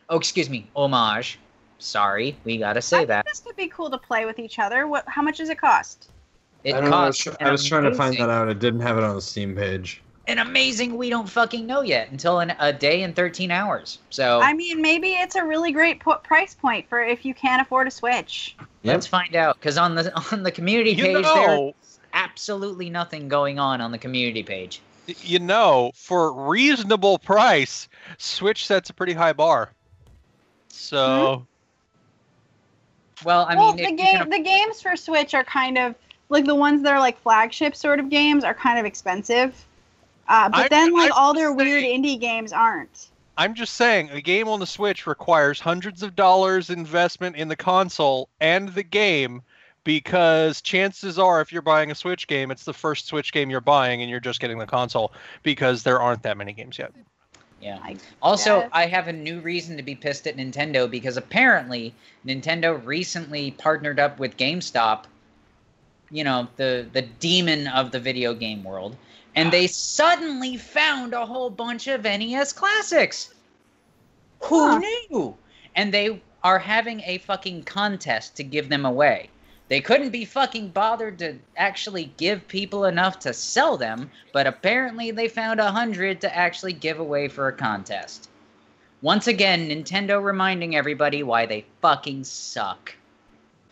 Oh, excuse me, homage. Sorry, we gotta say that. This could be cool to play with each other. How much does it cost? I was trying to find that out. I didn't have it on the Steam page. An amazing, we don't fucking know yet until a day and 13 hours. So I mean, maybe it's a really great price point for if you can't afford a Switch. Let's find out, because on the community page there's absolutely nothing going on the community page. For a reasonable price, Switch sets a pretty high bar. So, well, I mean, the games for Switch are kind of like the ones that are like flagship sort of games are kind of expensive. But then all their weird indie games aren't. I'm just saying, a game on the Switch requires hundreds of dollars investment in the console and the game, because chances are, if you're buying a Switch game, it's the first Switch game you're buying, and you're just getting the console, because there aren't that many games yet. Yeah. Also, I have a new reason to be pissed at Nintendo, because apparently Nintendo recently partnered up with GameStop, the demon of the video game world, and they suddenly found a whole bunch of NES classics. Who knew? And they are having a fucking contest to give them away. They couldn't be fucking bothered to actually give people enough to sell them, but apparently they found 100 to actually give away for a contest. Once again, Nintendo reminding everybody why they fucking suck.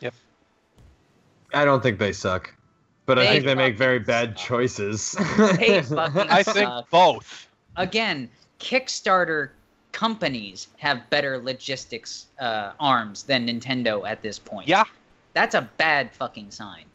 Yep. I don't think they suck, but I think they make very bad choices. They fucking I think both. Again, Kickstarter companies have better logistics arms than Nintendo at this point. Yeah. That's a bad fucking sign.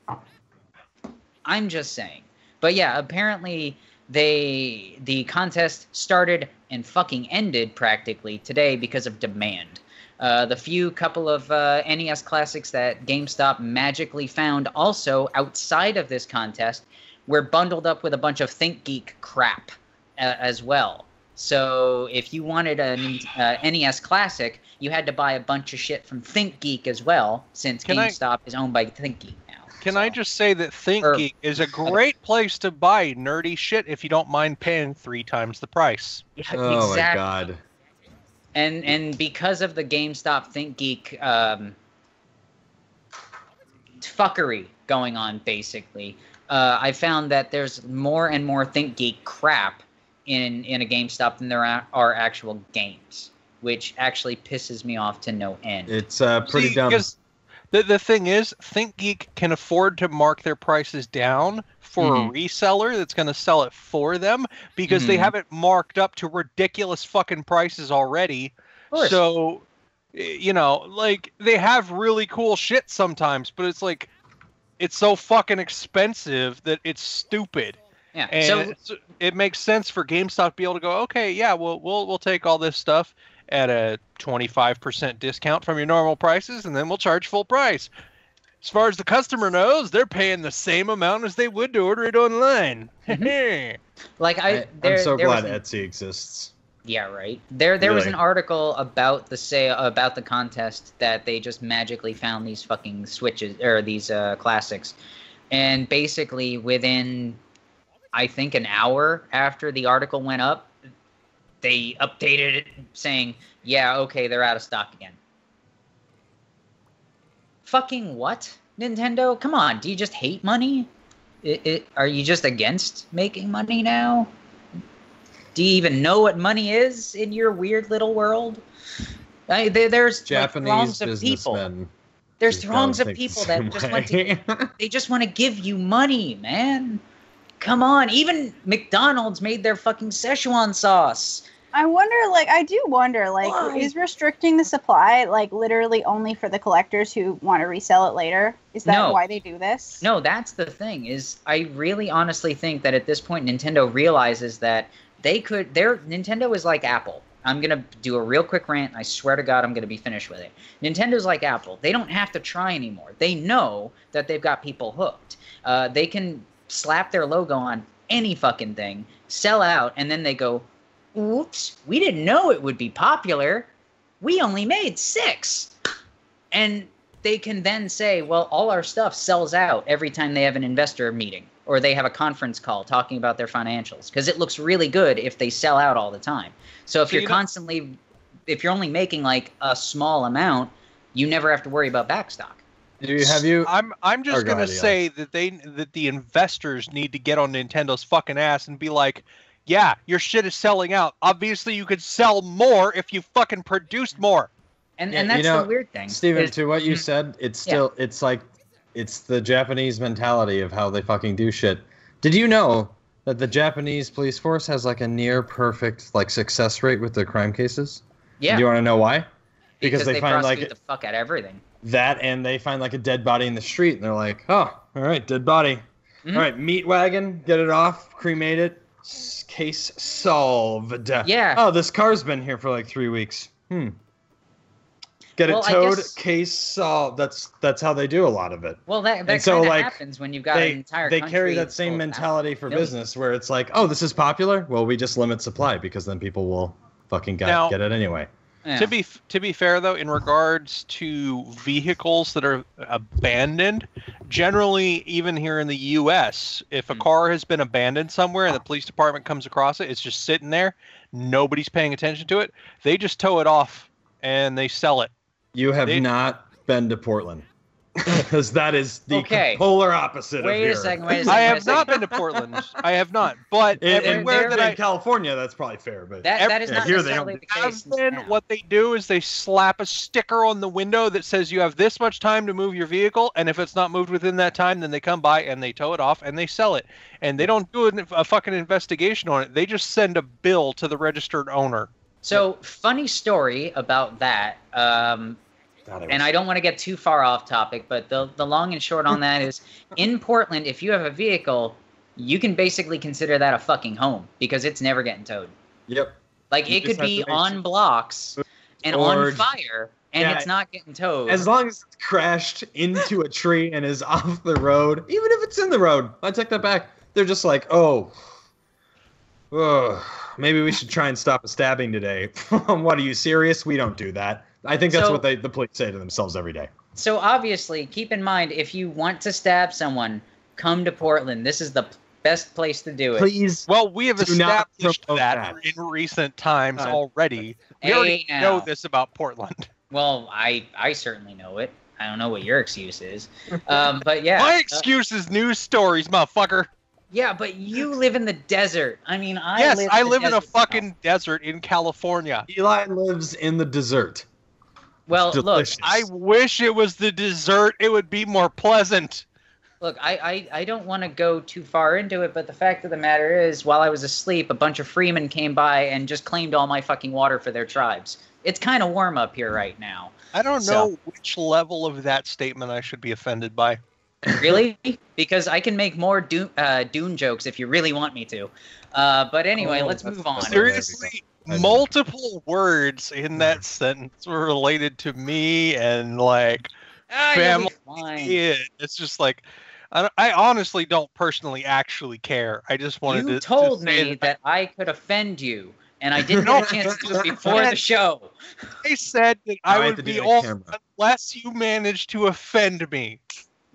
I'm just saying. But yeah, apparently the contest started and fucking ended practically today because of demand. The couple of NES classics that GameStop magically found also outside of this contest were bundled up with a bunch of ThinkGeek crap as well. So if you wanted a NES classic, you had to buy a bunch of shit from ThinkGeek as well, since GameStop is owned by ThinkGeek now. Can I just say that ThinkGeek is a great place to buy nerdy shit if you don't mind paying 3 times the price. Yeah, oh exactly. my god. And because of the GameStop ThinkGeek fuckery going on, basically, I found that there's more and more ThinkGeek crap in a GameStop than there are actual games, which actually pisses me off to no end. It's pretty dumb. Because the thing is, ThinkGeek can afford to mark their prices down for a reseller that's going to sell it for them, because they have it marked up to ridiculous fucking prices already. So, they have really cool shit sometimes, but it's like, it's so fucking expensive that it's stupid. Yeah. And so it makes sense for GameStop to be able to go, okay, yeah, we'll take all this stuff at a 25% discount from your normal prices, and then we'll charge full price. As far as the customer knows, they're paying the same amount as they would to order it online. Like I'm so glad Etsy exists. Yeah, right. There was an article about the contest that they just magically found these fucking Switches or these classics, and basically within, I think, an hour after the article went up, they updated it saying, yeah, okay, they're out of stock again. Fucking what? Nintendo? Come on, do you just hate money? Are you just against making money now? Do you even know what money is in your weird little world? There's Japanese throngs of people. There's throngs of people that just want to give you money, man. Come on, even McDonald's made their fucking Szechuan sauce. I do wonder, Why? is restricting the supply, literally only for the collectors who want to resell it later? Is that why they do this? No, that's the thing, is I really honestly think that at this point Nintendo realizes that Nintendo is like Apple. I'm going to do a real quick rant. I swear to God, I'm going to be finished with it. Nintendo's like Apple. They don't have to try anymore. They know that they've got people hooked. They can slap their logo on any fucking thing, sell out, and then they go, oops, we didn't know it would be popular. We only made 6. And they can then say, well, all our stuff sells out every time they have an investor meeting. or they have a conference call talking about their financials, because it looks really good if they sell out all the time. So if you're constantly, if you're only making like a small amount, you never have to worry about backstock. I'm just gonna say that the investors need to get on Nintendo's fucking ass and be like, yeah, your shit is selling out. Obviously, you could sell more if you fucking produced more. And that's the weird thing, Steven. To what you said, it's still it's like it's the Japanese mentality of how they fucking do shit. Did you know that the Japanese police force has like a near perfect like success rate with their crime cases? Yeah. Do you want to know why? Because they find like the fuck out of everything. That, and they find like a dead body in the street, and they're like, "Oh, all right, dead body. All right, meat wagon, get it off, cremate it, case solved." Yeah. Oh, this car's been here for like 3 weeks. Get it towed, case solved. That's how they do a lot of it. Well, that kind of happens when you've got an entire country. They carry that same mentality for business, where it's like, "Oh, this is popular. Well, we just limit supply because then people will fucking get it anyway." Yeah. To be fair, though, in regards to vehicles that are abandoned, generally, even here in the U.S., if a car has been abandoned somewhere and the police department comes across it, it's just sitting there, nobody's paying attention to it, they just tow it off and they sell it. You have not been to Portland. Because that is the polar opposite of here. Wait a second. I have not been to Portland. I have not. But everywhere in California, that's probably fair. But that is not necessarily the case. What they do is they slap a sticker on the window that says you have this much time to move your vehicle, and if it's not moved within that time, then they come by and they tow it off and they sell it. And they don't do a fucking investigation on it. They just send a bill to the registered owner. So, funny story about that. And I don't want to get too far off topic, but the long and short on that is, in Portland, if you have a vehicle, you can basically consider that a fucking home because it's never getting towed. Yep. Like, it could be on blocks and on fire, and it's not getting towed. As long as it's crashed into a tree and is off the road, even if it's in the road, I take that back. They're just like, maybe we should try and stop a stabbing today. What, are you serious? We don't do that. I think that's what the police say to themselves every day. So obviously, keep in mind, if you want to stab someone, come to Portland. This is the best place to do it. Please. Well, we have established that in recent times already. We already know this about Portland. Well, I certainly know it. I don't know what your excuse is. But yeah. My excuse is news stories, motherfucker. Yeah, but you live in the desert. I mean, I live in a fucking desert in California. Eli lives in the desert. Well, look, I wish it was the dessert. It would be more pleasant. Look, I don't want to go too far into it, but the fact of the matter is, while I was asleep, a bunch of freemen came by and just claimed all my fucking water for their tribes. It's kind of warm up here right now. I don't know which level of that statement I should be offended by. Really? Because I can make more Dune jokes if you really want me to. But anyway, let's move on. Seriously? Multiple words in that sentence were related to me and like family. It's just like I honestly don't personally actually care. I just wanted to. You told me that I could offend you, and I didn't get a chance to do it before the show. I said that I would be on unless you managed to offend me.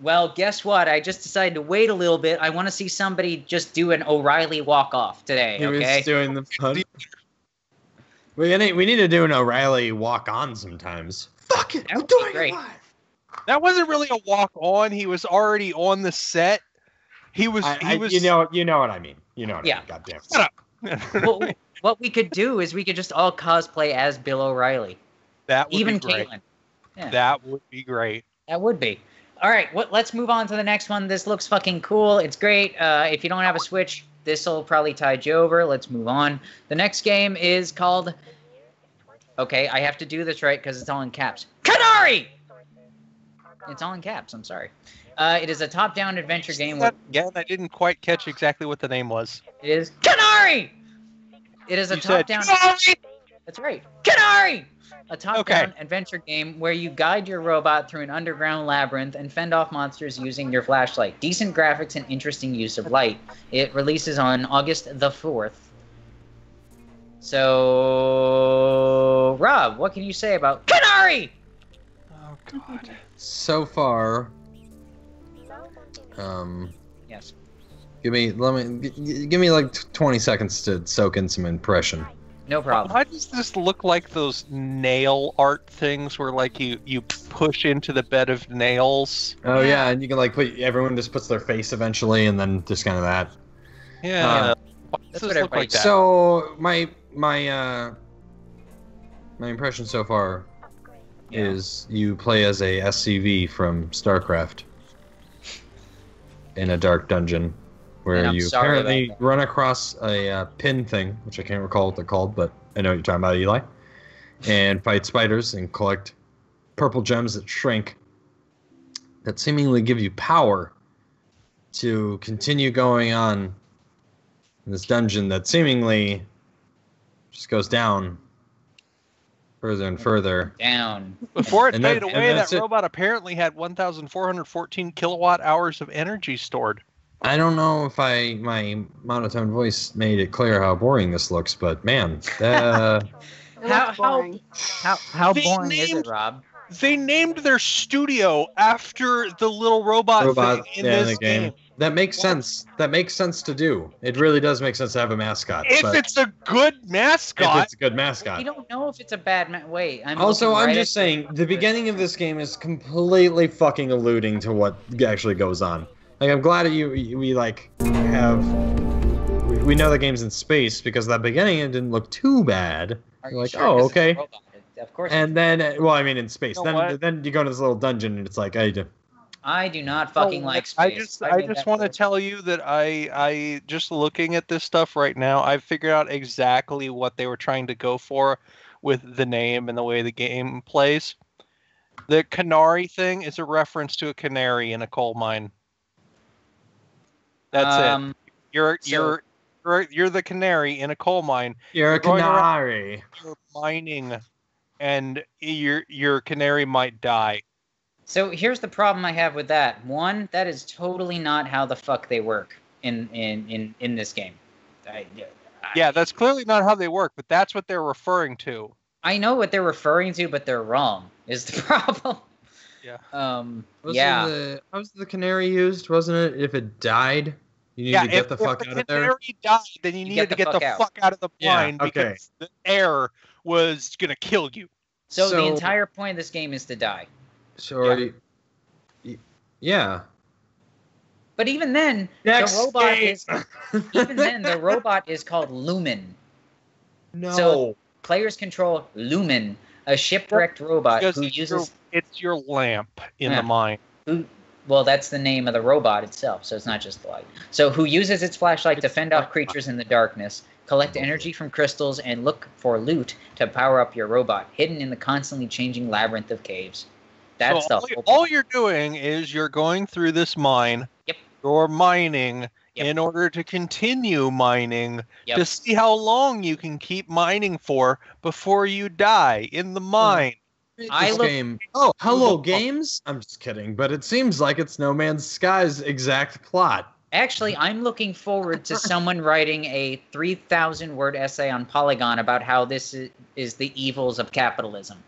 Well, guess what? I just decided to wait a little bit. I want to see somebody just do an O'Reilly walk-off today. He was doing the fun. We need to do an O'Reilly walk-on sometimes. Fuck it, I'm doing it live. That wasn't really a walk-on. He was already on the set. He was. You know what I mean. You know what I mean. Goddamn. Shut up. Well, what we could do is we could just all cosplay as Bill O'Reilly. That would even be great. Caitlin. Yeah. That would be great. That would be. All right, let's move on to the next one. This looks fucking cool. It's great. If you don't have a Switch, this will probably tide you over. Let's move on. The next game is called... Okay, I have to do this right because it's all in caps. Kanari! It's all in caps, I'm sorry. It is a top-down adventure game. Again, I didn't quite catch exactly what the name was. It is Kanari! It is a top-down... That's right. Kanari! A top-down adventure game where you guide your robot through an underground labyrinth and fend off monsters using your flashlight. Decent graphics and interesting use of light. It releases on August the 4th. So, Rob, what can you say about Kanari? Oh, God. So far, Yes. Give me like 20 seconds to soak in some impression. No problem. Why does this look like those nail art things where like you push into the bed of nails? Oh yeah, and you can like everyone just puts their face eventually, and then just kind of that. Yeah. Why does this look like that? So my impression so far is you play as a SCV from StarCraft in a dark dungeon where you apparently run across a pin thing, which I can't recall what they're called, but I know what you're talking about, Eli, and fight spiders and collect purple gems that shrink that seemingly give you power to continue going on in this dungeon that seemingly just goes down further and further. Down. Before it faded away, that robot apparently had 1,414 kilowatt hours of energy stored. I don't know if my monotone voice made it clear how boring this looks, but man, how boring is it, Rob? They named their studio after the little robot thing in this game. That makes sense. That makes sense to do. It really does make sense to have a mascot. If it's a good mascot. If it's a good mascot. You don't know if it's a bad wait. I'm just saying, the beginning of this game is completely fucking alluding to what actually goes on. Like, I'm glad that we know the game's in space, because at the beginning it didn't look too bad. You're like, oh, okay. Of course. And then, well, I mean, in space. Then you go to this little dungeon, and it's like, I do not fucking like space. I just want to tell you that I just looking at this stuff right now, I've figured out exactly what they were trying to go for with the name and the way the game plays. The canary thing is a reference to a canary in a coal mine. That's it. You're the canary in a coal mine. You're a canary. You're mining, and your canary might die. So here's the problem I have with that. One, that is totally not how the fuck they work in this game. Yeah, that's clearly not how they work, but that's what they're referring to. I know what they're referring to, but they're wrong, is the problem. Yeah. How was the canary used? Wasn't it if it died, you needed to get the fuck out of there? If the canary died, then you needed to get the fuck out of the mine because the air was going to kill you. So the entire point of this game is to die. Yeah. But even then, the robot is called Lumen. No. So players control Lumen, a shipwrecked robot who uses... It's your lamp in the mine. Well, that's the name of the robot itself, so it's not just the light. So who uses its flashlight to fend off creatures in the darkness, collect energy from crystals, and look for loot to power up your robot, hidden in the constantly changing labyrinth of caves. That's all you're doing is you're going through this mine. Yep. You're mining in order to continue mining to see how long you can keep mining for before you die in the mine. Game. Oh, hello, games? I'm just kidding, but it seems like it's No Man's Sky's exact plot. Actually, I'm looking forward to someone writing a 3,000-word essay on Polygon about how this is the evils of capitalism.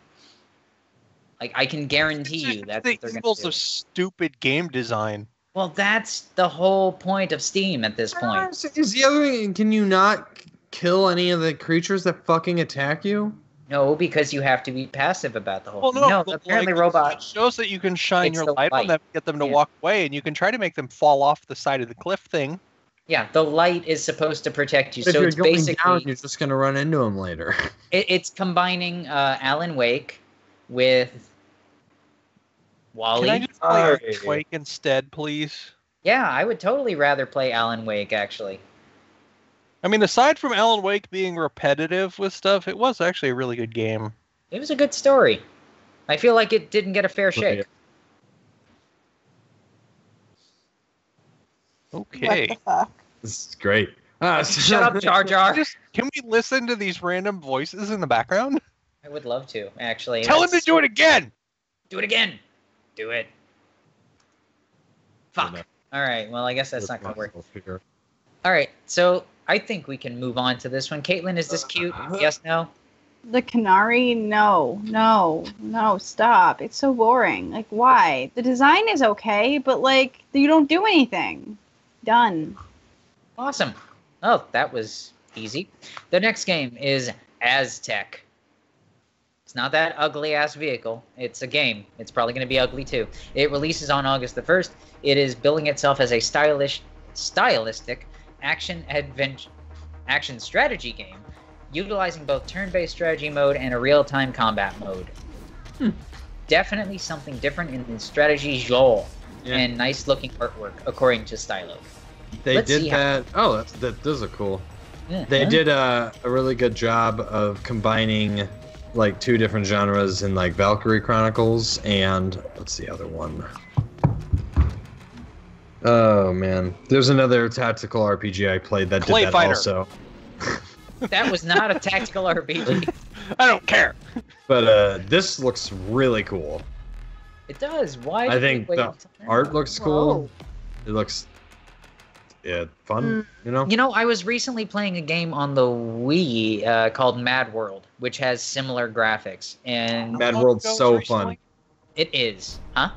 Like, I can guarantee you that's what they're going to do. The evils of stupid game design. Well, that's the whole point of Steam at this point. Is the other thing, can you not kill any of the creatures that fucking attack you? No, because you have to be passive about the whole thing. No, apparently robots... It shows that you can shine your light on them, get them to walk away, and you can try to make them fall off the side of the cliff thing. Yeah, the light is supposed to protect you. If so you're it's going basically down, you're just going to run into them later. It's combining Alan Wake with Wally. Can I just play Alan Wake instead, please? Yeah, I would totally rather play Alan Wake, actually. I mean, aside from Alan Wake being repetitive with stuff, it was actually a really good game. It was a good story. I feel like it didn't get a fair shake. Okay. What the fuck? This is great. Shut up, Jar Jar. Can we listen to these random voices in the background? I would love to, actually. Tell him to do it again! Do it again! Do it. Fuck. All right, well, I guess that's not going to work. All right, so I think we can move on to this one. Caitlin, is this cute? Yes, no? The canary? No, stop. It's so boring. Like, why? The design is okay, but, like, you don't do anything. Done. Awesome. Oh, that was easy. The next game is Aztec. It's not that ugly-ass vehicle. It's a game. It's probably going to be ugly, too. It releases on August the 1st. It is billing itself as a stylistic action strategy game, utilizing both turn-based strategy mode and a real-time combat mode. Definitely something different in the strategy genre, and nice-looking artwork, according to Stylo. They did that. Oh, those are cool. Yeah, they did a really good job of combining like two different genres in like Valkyrie Chronicles and what's the other one? Oh man, there's another tactical RPG I played that Clay did that Fighter. also. That was not a tactical RPG. I don't care. But this looks really cool. It does. Why? I think the art looks cool. It looks fun. You know. I was recently playing a game on the Wii called Mad World, which has similar graphics. And Mad World's so fun. It is, huh?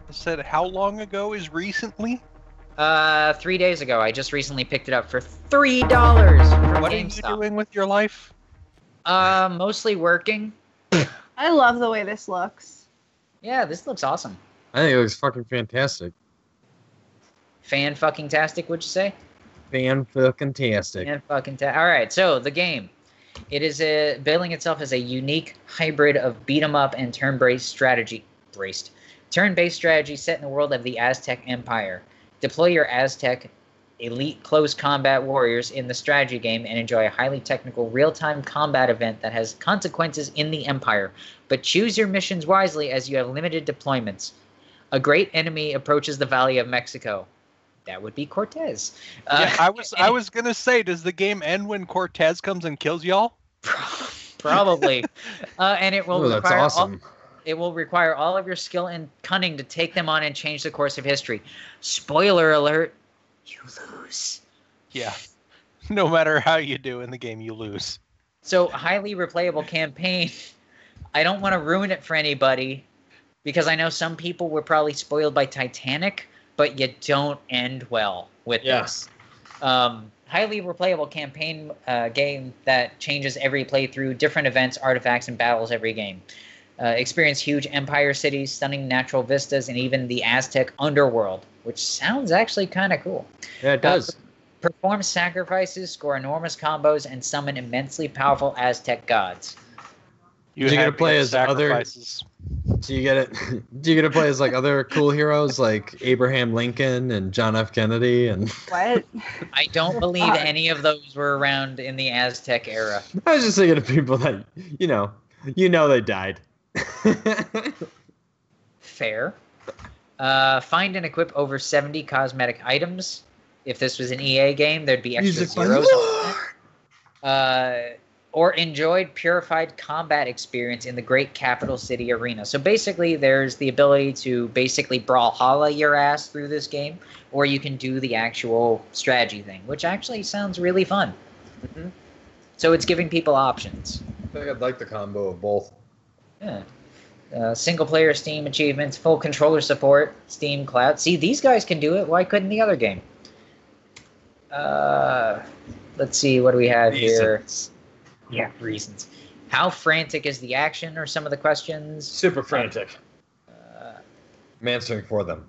I said, how long ago is recently? 3 days ago. I just recently picked it up for $3 from What GameStop. are you doing with your life? Mostly working. I love the way this looks. Yeah, this looks awesome. I think it looks fucking fantastic. Fan-fucking-tastic, would you say? Fan-fucking-tastic. All right, so the game. It is billing itself as a unique hybrid of beat-em-up and turn-based strategy. Turn-based strategy set in the world of the Aztec Empire. Deploy your Aztec elite close combat warriors in the strategy game and enjoy a highly technical real-time combat event that has consequences in the Empire. But choose your missions wisely as you have limited deployments. A great enemy approaches the Valley of Mexico. That would be Cortez. I was gonna say, does the game end when Cortez comes and kills y'all? Probably. And it will that's awesome. It will require all of your skill and cunning to take them on and change the course of history. Spoiler alert, you lose. Yeah. No matter how you do in the game, you lose. So, highly replayable campaign. I don't want to ruin it for anybody, because I know some people were probably spoiled by Titanic, but you don't end well with this. Highly replayable campaign game that changes every playthrough, different events, artifacts, and battles every game. Experience huge empire cities, stunning natural vistas, and even the Aztec underworld, which sounds actually kind of cool. Yeah, it does. Perform sacrifices, score enormous combos, and summon immensely powerful Aztec gods. You get to play as sacrifices. Do you get to play as like other cool heroes like Abraham Lincoln and John F. Kennedy and what? I don't believe any of those were around in the Aztec era. I was just thinking of people that you know they died. Fair. Find and equip over 70 cosmetic items. If this was an EA game, there'd be extra zeros on it. Or enjoyed purified combat experience in the great capital city arena. So basically, there's the ability to basically Brawlhalla your ass through this game, or you can do the actual strategy thing, which actually sounds really fun. Mm-hmm. So it's giving people options. I think I'd like the combo of both. Yeah. Single-player Steam achievements, full controller support, Steam Cloud. See, these guys can do it. Why couldn't the other game? Let's see. What do we have here? Yeah, reasons. How frantic is the action, are some of the questions? Super frantic. I'm answering for them.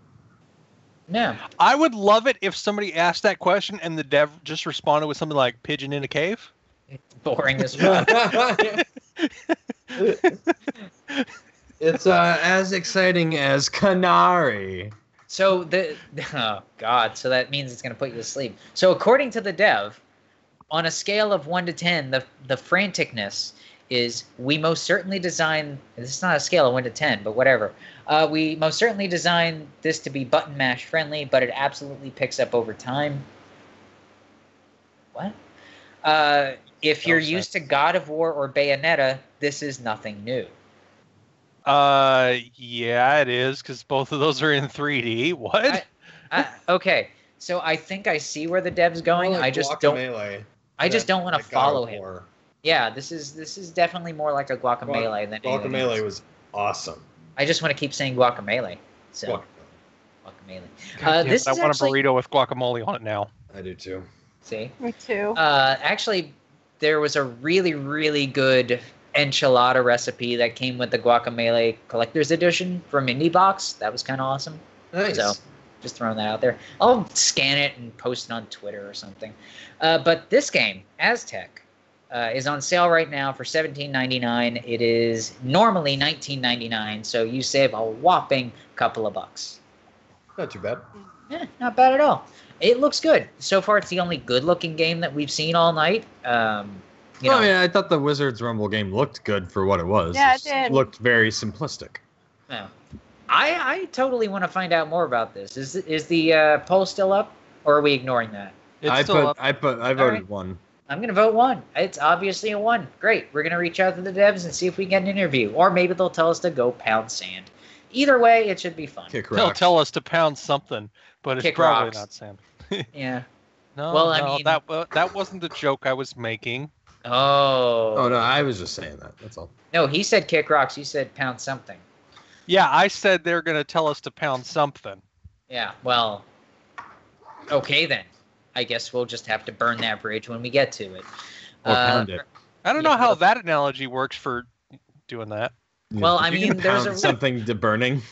No. I would love it if somebody asked that question and the dev just responded with something like pigeon in a cave. It's boring as well. It's as exciting as Canary. So oh god, so that means it's going to put you to sleep. So according to the dev, on a scale of 1 to 10, the franticness is we most certainly design. This is not a scale of 1 to 10, but whatever. We most certainly designed this to be button mash friendly, but it absolutely picks up over time. What? If you're used to God of War or Bayonetta, this is nothing new. Yeah, it is, because both of those are in 3D. What? Okay, so I think I see where the dev's going. Like I just Guacamelee. I just don't want to follow him. War. Yeah, this is definitely more like a Guacamelee than anything Guacamelee else. was awesome. I just want to keep saying Guacamelee. So Guacamelee. I want a burrito with guacamole on it now. I do too. See? Me too. Actually, there was a really, really good enchilada recipe that came with the Guacamole Collector's Edition from Indie Box. That was kind of awesome. Nice. So, just throwing that out there. I'll scan it and post it on Twitter or something. But this game, Aztec, is on sale right now for $17.99. It is normally $19.99, so you save a whopping couple of bucks. Not too bad. Yeah, not bad at all. It looks good. So far, it's the only good-looking game that we've seen all night. I mean, I thought the Wizards Rumble game looked good for what it was. Yeah, it did. Looked very simplistic. Yeah. I totally want to find out more about this. Is the poll still up, or are we ignoring that? I voted 1. I'm going to vote 1. It's obviously a 1. Great. We're going to reach out to the devs and see if we get an interview. Or maybe they'll tell us to go pound sand. Either way, it should be fun. They'll tell us to pound something, but it's probably not sand. Yeah. No, I mean, that wasn't the joke I was making. Oh, no, I was just saying that. That's all. No, he said kick rocks. You said pound something. Yeah, I said they're going to tell us to pound something. Yeah, well, okay then. I guess we'll just have to burn that bridge when we get to it. Or pound it. I don't know how that analogy works for doing that. Well, I mean, there's something to burning.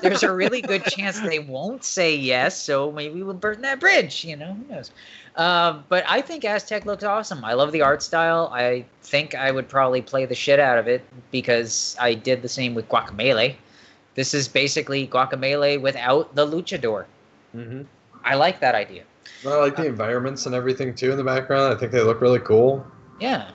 There's a really good chance they won't say yes, so maybe we'll burn that bridge. Who knows? But I think Aztec looks awesome. I love the art style. I think I would probably play the shit out of it because I did the same with Guacamole. This is basically Guacamole without the luchador. Mm-hmm. I like that idea. I like the environments and everything too in the background. I think they look really cool. Yeah.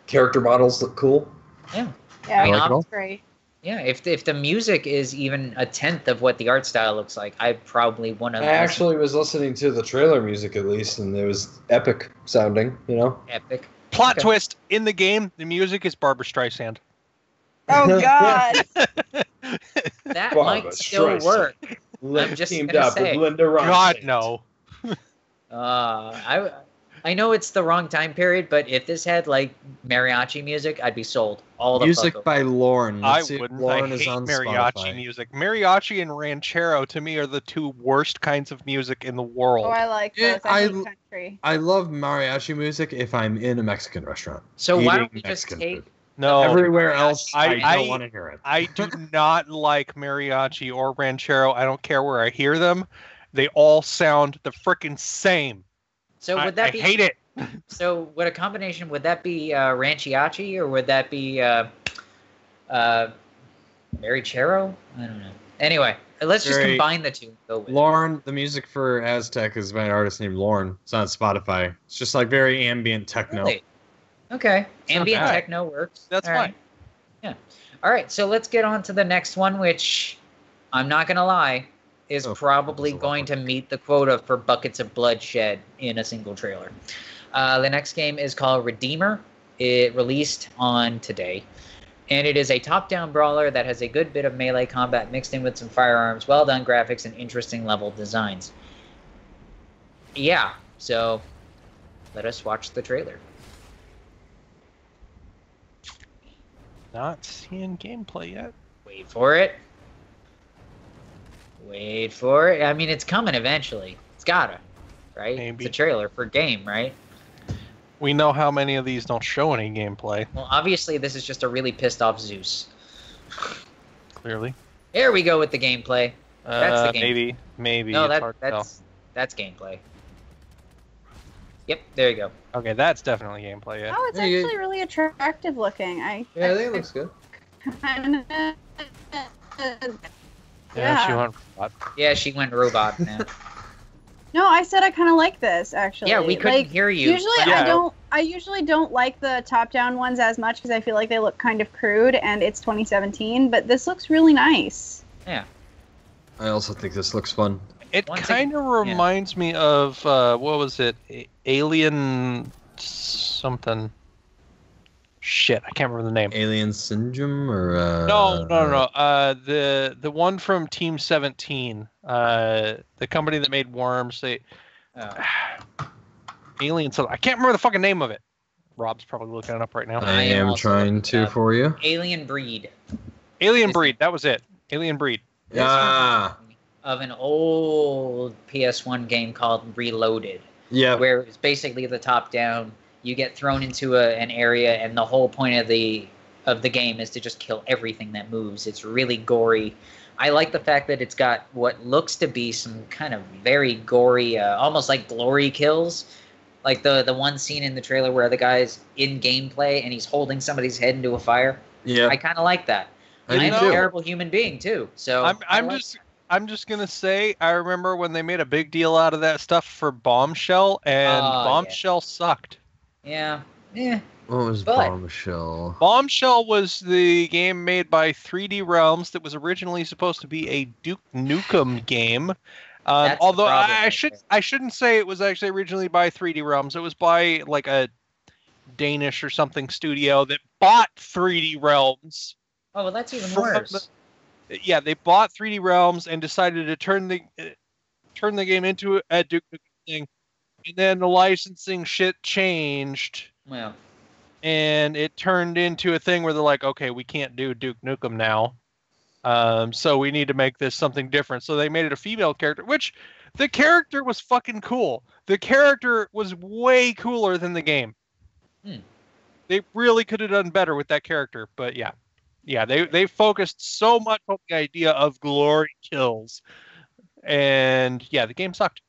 Character models look cool. Yeah. Yeah, that's great. Yeah, if the music is even a tenth of what the art style looks like, I probably want to. I actually was listening to the trailer music at least, and it was epic sounding. Epic. Plot twist in the game: the music is Barbra Streisand. Oh God. That might still work. I'm just teamed gonna up say. with Linda Ronstadt. God no. I know it's the wrong time period, but if this had like mariachi music, I'd be sold. All the music by Lorne. I wouldn't. I hate mariachi music. Mariachi and ranchero to me are the two worst kinds of music in the world. Oh, I like those. I hate country. I love mariachi music if I'm in a Mexican restaurant. So why don't we just take? No, everywhere else I don't want to hear it. I do not like mariachi or ranchero. I don't care where I hear them. They all sound the frickin' same. So would that be? I hate it. So would a combination? Would that be ranchiachi or would that be marichero? I don't know. Anyway, let's just combine the two. Go with Lorne, the music for Aztec is by an artist named Lorne. It's on Spotify. It's just like very ambient techno. Really? Okay, ambient techno works. That's fine. Right. Yeah. All right, so let's get on to the next one, which I'm not gonna lie is probably going to meet the quota for buckets of bloodshed in a single trailer. The next game is called Redeemer. It released on today. And it is a top-down brawler that has a good bit of melee combat mixed in with some firearms, well-done graphics, and interesting level designs. Yeah, so let us watch the trailer. Not seeing gameplay yet. Wait for it. Wait for it. I mean, it's coming eventually. It's gotta, right? Maybe. It's a trailer for game, right? We know how many of these don't show any gameplay. Well, obviously, this is just a really pissed off Zeus. Clearly. There we go with the gameplay. That's the game. Maybe. No, that's gameplay. Yep, there you go. Okay, that's definitely gameplay. Yeah. Oh, it's actually really attractive looking. I think it looks good. Yeah, she went robot. Yeah, she went robot now. No, I said I kind of like this actually. Yeah, we couldn't hear you. Usually, I usually don't like the top-down ones as much because I feel like they look kind of crude, and it's 2017. But this looks really nice. Yeah. I also think this looks fun. It kind of reminds me of what was it? Alien something. Shit, I can't remember the name. Alien Syndrome or No. The one from Team 17. The company that made Worms. Alien something. I can't remember the fucking name of it. Rob's probably looking it up right now. I am trying to for you. Alien Breed. Alien Breed. That was it. Alien Breed. Yeah. Of an old PS1 game called Reloaded. Yeah. Where it's basically the top down. You get thrown into an area, and the whole point of the game is to just kill everything that moves. It's really gory. I like the fact that it's got what looks to be some kind of very gory, almost like glory kills. Like the one scene in the trailer where the guy's in gameplay and he's holding somebody's head into a fire. Yeah. I kind of like that. I'm a terrible human being too. So I'm just gonna say I remember when they made a big deal out of that stuff for Bombshell, and Bombshell sucked. Yeah. Yeah. What was Bombshell? Bombshell was the game made by 3D Realms that was originally supposed to be a Duke Nukem game. Although I shouldn't say it was actually originally by 3D Realms. It was by like a Danish or something studio that bought 3D Realms. Oh, well, that's even worse. Yeah, they bought 3D Realms and decided to turn the game into a Duke Nukem thing, and then the licensing shit changed. Well, and it turned into a thing where they're like, okay, we can't do Duke Nukem now. So we need to make this something different. So they made it a female character, which the character was fucking cool. The character was way cooler than the game. They really could have done better with that character, but yeah, they focused so much on the idea of glory kills, and yeah, the game sucked.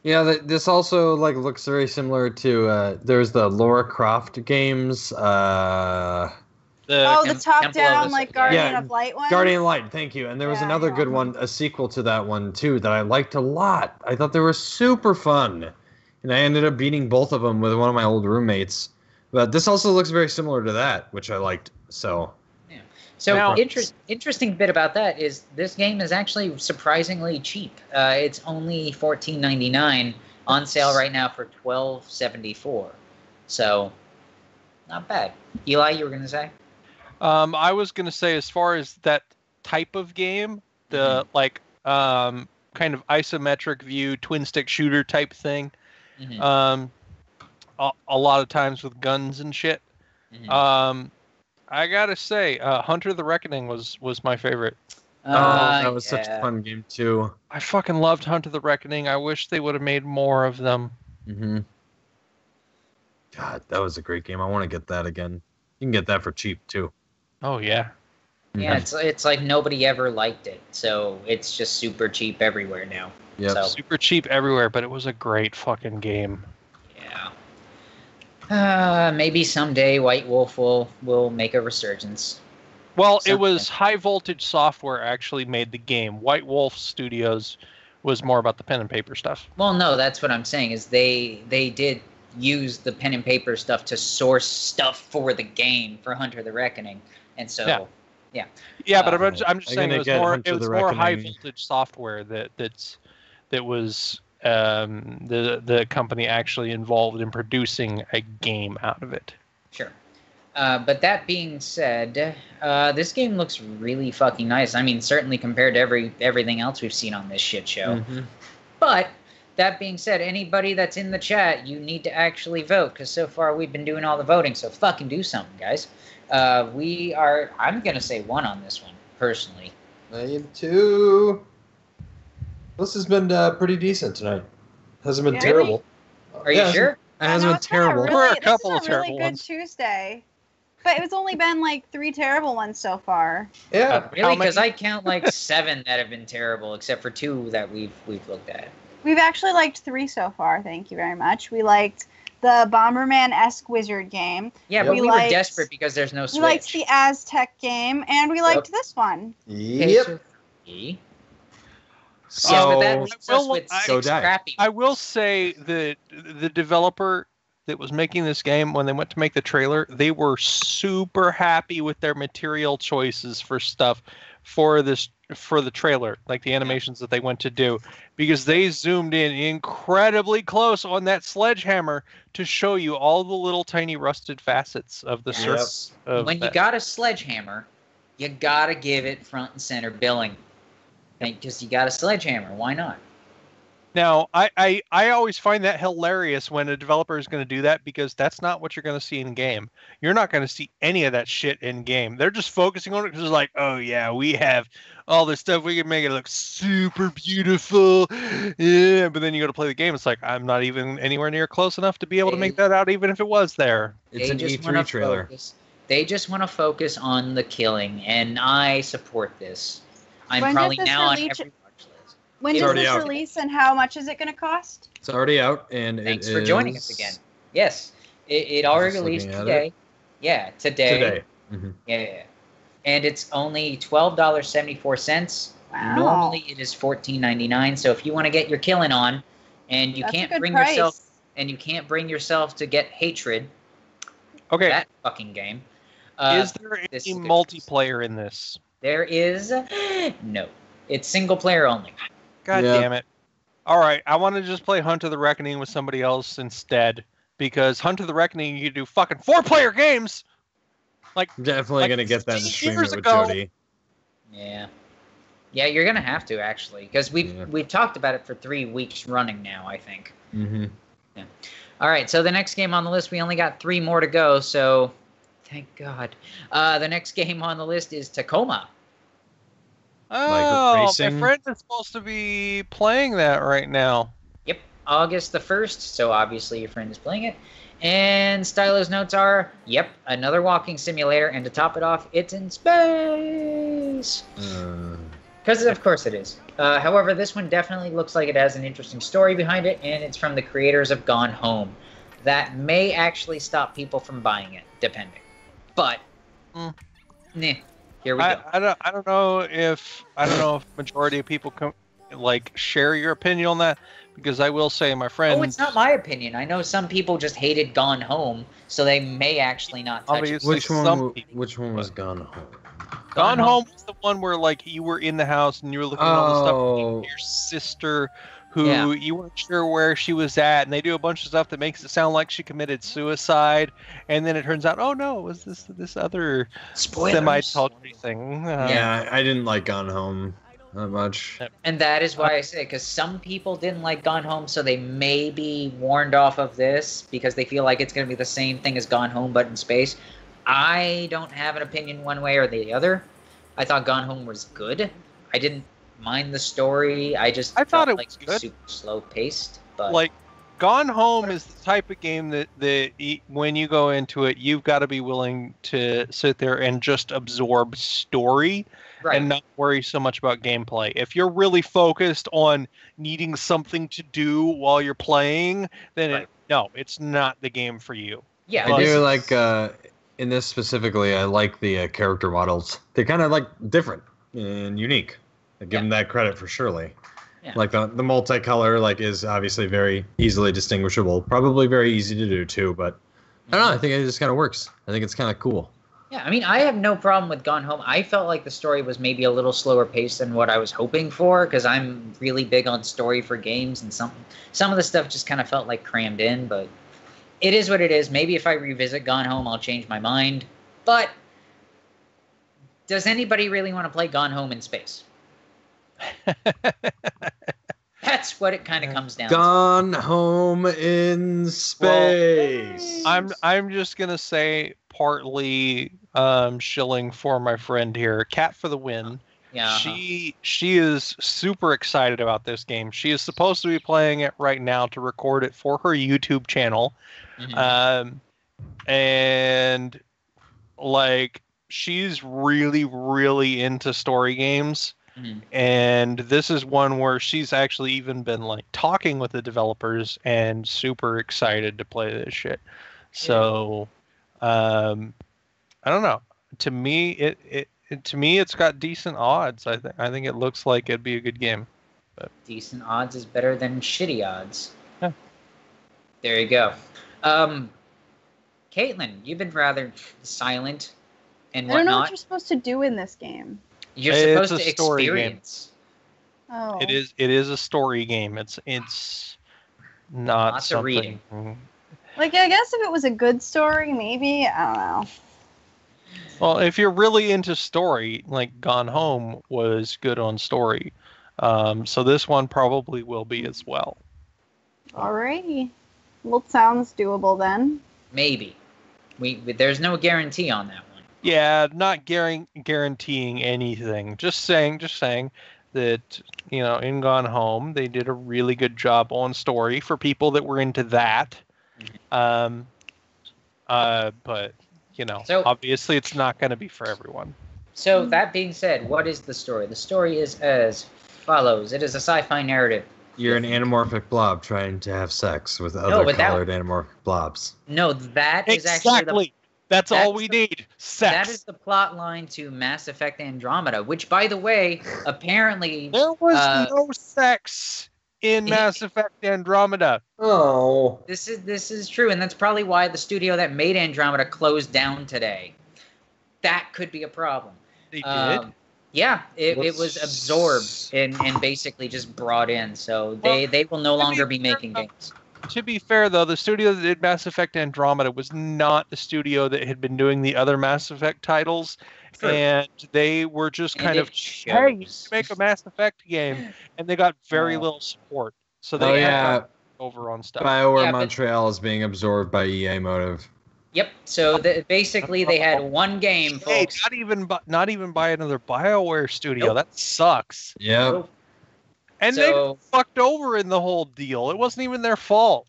Yeah, this also like looks very similar to there's the Lara Croft games. The top-down like Guardian of Light one. Guardian of Light, thank you. And there was another good one, a sequel to that one too, that I liked a lot. I thought they were super fun, and I ended up beating both of them with one of my old roommates. But this also looks very similar to that, which I liked. So. Yeah. So interesting bit about that is this game is actually surprisingly cheap. It's only $14.99 on sale right now for $12.74. So, not bad. Eli, you were gonna say? I was gonna say, as far as that type of game, the kind of isometric view, twin stick shooter type thing. A lot of times with guns and shit. I gotta say, Hunter the Reckoning was my favorite. That was such a fun game too. I fucking loved Hunter the Reckoning. I wish they would have made more of them. God, that was a great game. I want to get that again. You can get that for cheap too. Oh yeah. Yeah, it's like nobody ever liked it, so it's just super cheap everywhere now. Yeah, so. Super cheap everywhere, but it was a great fucking game. Maybe someday White Wolf will make a resurgence. Well, it was High Voltage Software actually made the game. White Wolf Studios was more about the pen and paper stuff. Well, no, that's what I'm saying is they did use the pen and paper stuff to source stuff for the game for Hunter the Reckoning, and so yeah. But I'm just saying it was more High Voltage Software that was. The company actually involved in producing a game out of it. Sure. But that being said, this game looks really fucking nice. I mean, certainly compared to everything else we've seen on this shit show. But that being said, anybody that's in the chat, you need to actually vote, because so far we've been doing all the voting, so fucking do something, guys. I'm going to say 1 on this one, personally. I am 2. This has been pretty decent tonight. Hasn't been terrible. Are you sure? It hasn't been terrible. Really, there are a couple of terrible terrible ones. Tuesday, but it's only been like 3 terrible ones so far. Yeah, really? Because I count like 7 that have been terrible, except for 2 that we've looked at. We've actually liked 3 so far. Thank you very much. We liked the Bomberman-esque wizard game. Yeah, but we were desperate because there's no Switch. We liked the Aztec game, and we liked this one. Yep. So that leaves us with 6 crappy. I will say that the developer that was making this game, when they went to make the trailer, they were super happy with their material choices for stuff for the trailer, like the animations that they went to do, because they zoomed in incredibly close on that sledgehammer to show you all the little tiny rusted facets of the surface. When you got a sledgehammer, you gotta give it front and center billing. Because you got a sledgehammer. Why not? Now, I always find that hilarious when a developer is going to do that, because that's not what you're going to see in game. You're not going to see any of that shit in game. They're just focusing on it because it's like, oh yeah, we have all this stuff. We can make it look super beautiful. Yeah, but then you go to play the game. It's like, I'm not even anywhere near close enough to be able to make that out, even if it was there. It's an E3 trailer. They just want to focus on the killing, and I support this. I'm When probably does this now on release- every watch list. When It's does already this out. release and how much is it going to cost? It's already out, and Thanks for joining us again. Yes, it already Just released looking at today. Yeah, today. Today. Mm-hmm. Yeah. And it's only $12.74. Wow. Normally it is $14.99. So if you want to get your killing on, and you That's a can't good bring price. yourself to get hatred, Okay, that fucking game. is there any this is good. multiplayer in this? There is no. It's single player only. God Yeah. damn it. All right, I want to just play Hunt of the Reckoning with somebody else instead, because Hunt of the Reckoning, you do fucking 4-player games. Like, Definitely like gonna get that and 15 stream years it with ago. Jody. Yeah. Yeah, you're gonna have to actually, because we've talked about it for 3 weeks running now, I think. Mm-hmm. Yeah. All right, so the next game on the list, we only got 3 more to go, so thank God. The next game on the list is Tacoma. oh, my racing? friend is supposed to be playing that right now. Yep, August the 1st, so obviously your friend is playing it. And Stylo's notes are, yep, another walking simulator, and to top it off, it's in space. Because of course it is. However, this one definitely looks like it has an interesting story behind it, and it's from the creators of Gone Home. That may actually stop people from buying it, depending. But, here we go. I don't know if majority of people share your opinion on that, because I will say, my friend. Oh, it's not my opinion. I know some people just hated Gone Home, so they may actually not touch it. Obviously, Which one was Gone Home? Gone Home was the one where you were in the house and you were looking at all the stuff with your sister, who you weren't sure where she was at, and they do a bunch of stuff that makes it sound like she committed suicide, and then it turns out, oh no, it was this other semi-tawdry thing. Yeah, I didn't like Gone Home that much. And that is why I say, because some people didn't like Gone Home, so they may be warned off of this because they feel like it's going to be the same thing as Gone Home but in space. I don't have an opinion one way or the other. I thought Gone Home was good. I didn't mind the story. I thought it like was good. Super slow paced. But Like, Gone Home is the type of game that when you go into it, you've got to be willing to sit there and just absorb story and not worry so much about gameplay. If you're really focused on needing something to do while you're playing, then it's not the game for you. Yeah, I do like in this specifically. I like the character models. They're kind of like different and unique. I give them that credit for surely. Yeah. Like the multicolor is obviously very easily distinguishable. Probably very easy to do too, but I don't know. I think it just kind of works. I think it's kind of cool. Yeah, I mean, I have no problem with Gone Home. I felt like the story was maybe a little slower paced than what I was hoping for, because I'm really big on story for games, and some of the stuff just kind of felt like crammed in, but it is what it is. Maybe if I revisit Gone Home, I'll change my mind. But does anybody really want to play Gone Home in space? That's what it kind of comes down to. Gone Home in space. Well, I'm just gonna say, partly shilling for my friend here, Cat for the win. Yeah. She is super excited about this game. She is supposed to be playing it right now to record it for her YouTube channel. Mm-hmm. And she's really, really into story games. Mm-hmm. And this is one where she's actually even been talking with the developers and super excited to play this shit. So, I don't know. To me, it's got decent odds. I think it looks like it'd be a good game. But decent odds is better than shitty odds. Yeah. There you go. Caitlin, you've been rather silent and whatnot. I don't know what you're supposed to do in this game. You're supposed to experience. Oh. It is a story game. It's not lots something. Of reading. I guess if it was a good story, maybe. I don't know. Well, if you're really into story, Gone Home was good on story. So this one probably will be as well. Alrighty. Well, sounds doable then. Maybe. There's no guarantee on that one. Yeah, not guaranteeing anything. Just saying that, in Gone Home, they did a really good job on story for people that were into that. But, so, obviously it's not going to be for everyone. So, that being said, what is the story? The story is as follows. It is a sci-fi narrative. You're an anamorphic blob trying to have sex with other colored anamorphic blobs. No, that is actually That's all we need. Sex. That is the plot line to Mass Effect Andromeda, which, by the way, apparently there was no sex in Mass Effect Andromeda. Oh, this is true, and that's probably why the studio that made Andromeda closed down today. That could be a problem. They did. Yeah, it was absorbed and basically just brought in, so they will no longer be making games. To be fair, though, the studio that did Mass Effect Andromeda was not the studio that had been doing the other Mass Effect titles, and they were just kind of, hey, you make a Mass Effect game, and they got very little support. So they had over on stuff. BioWare Montreal is being absorbed by EA Motive. Yep. So basically, they had one game, folks. Hey, not even by another BioWare studio. Nope. That sucks. Yep. Nope. And they fucked over in the whole deal. It wasn't even their fault.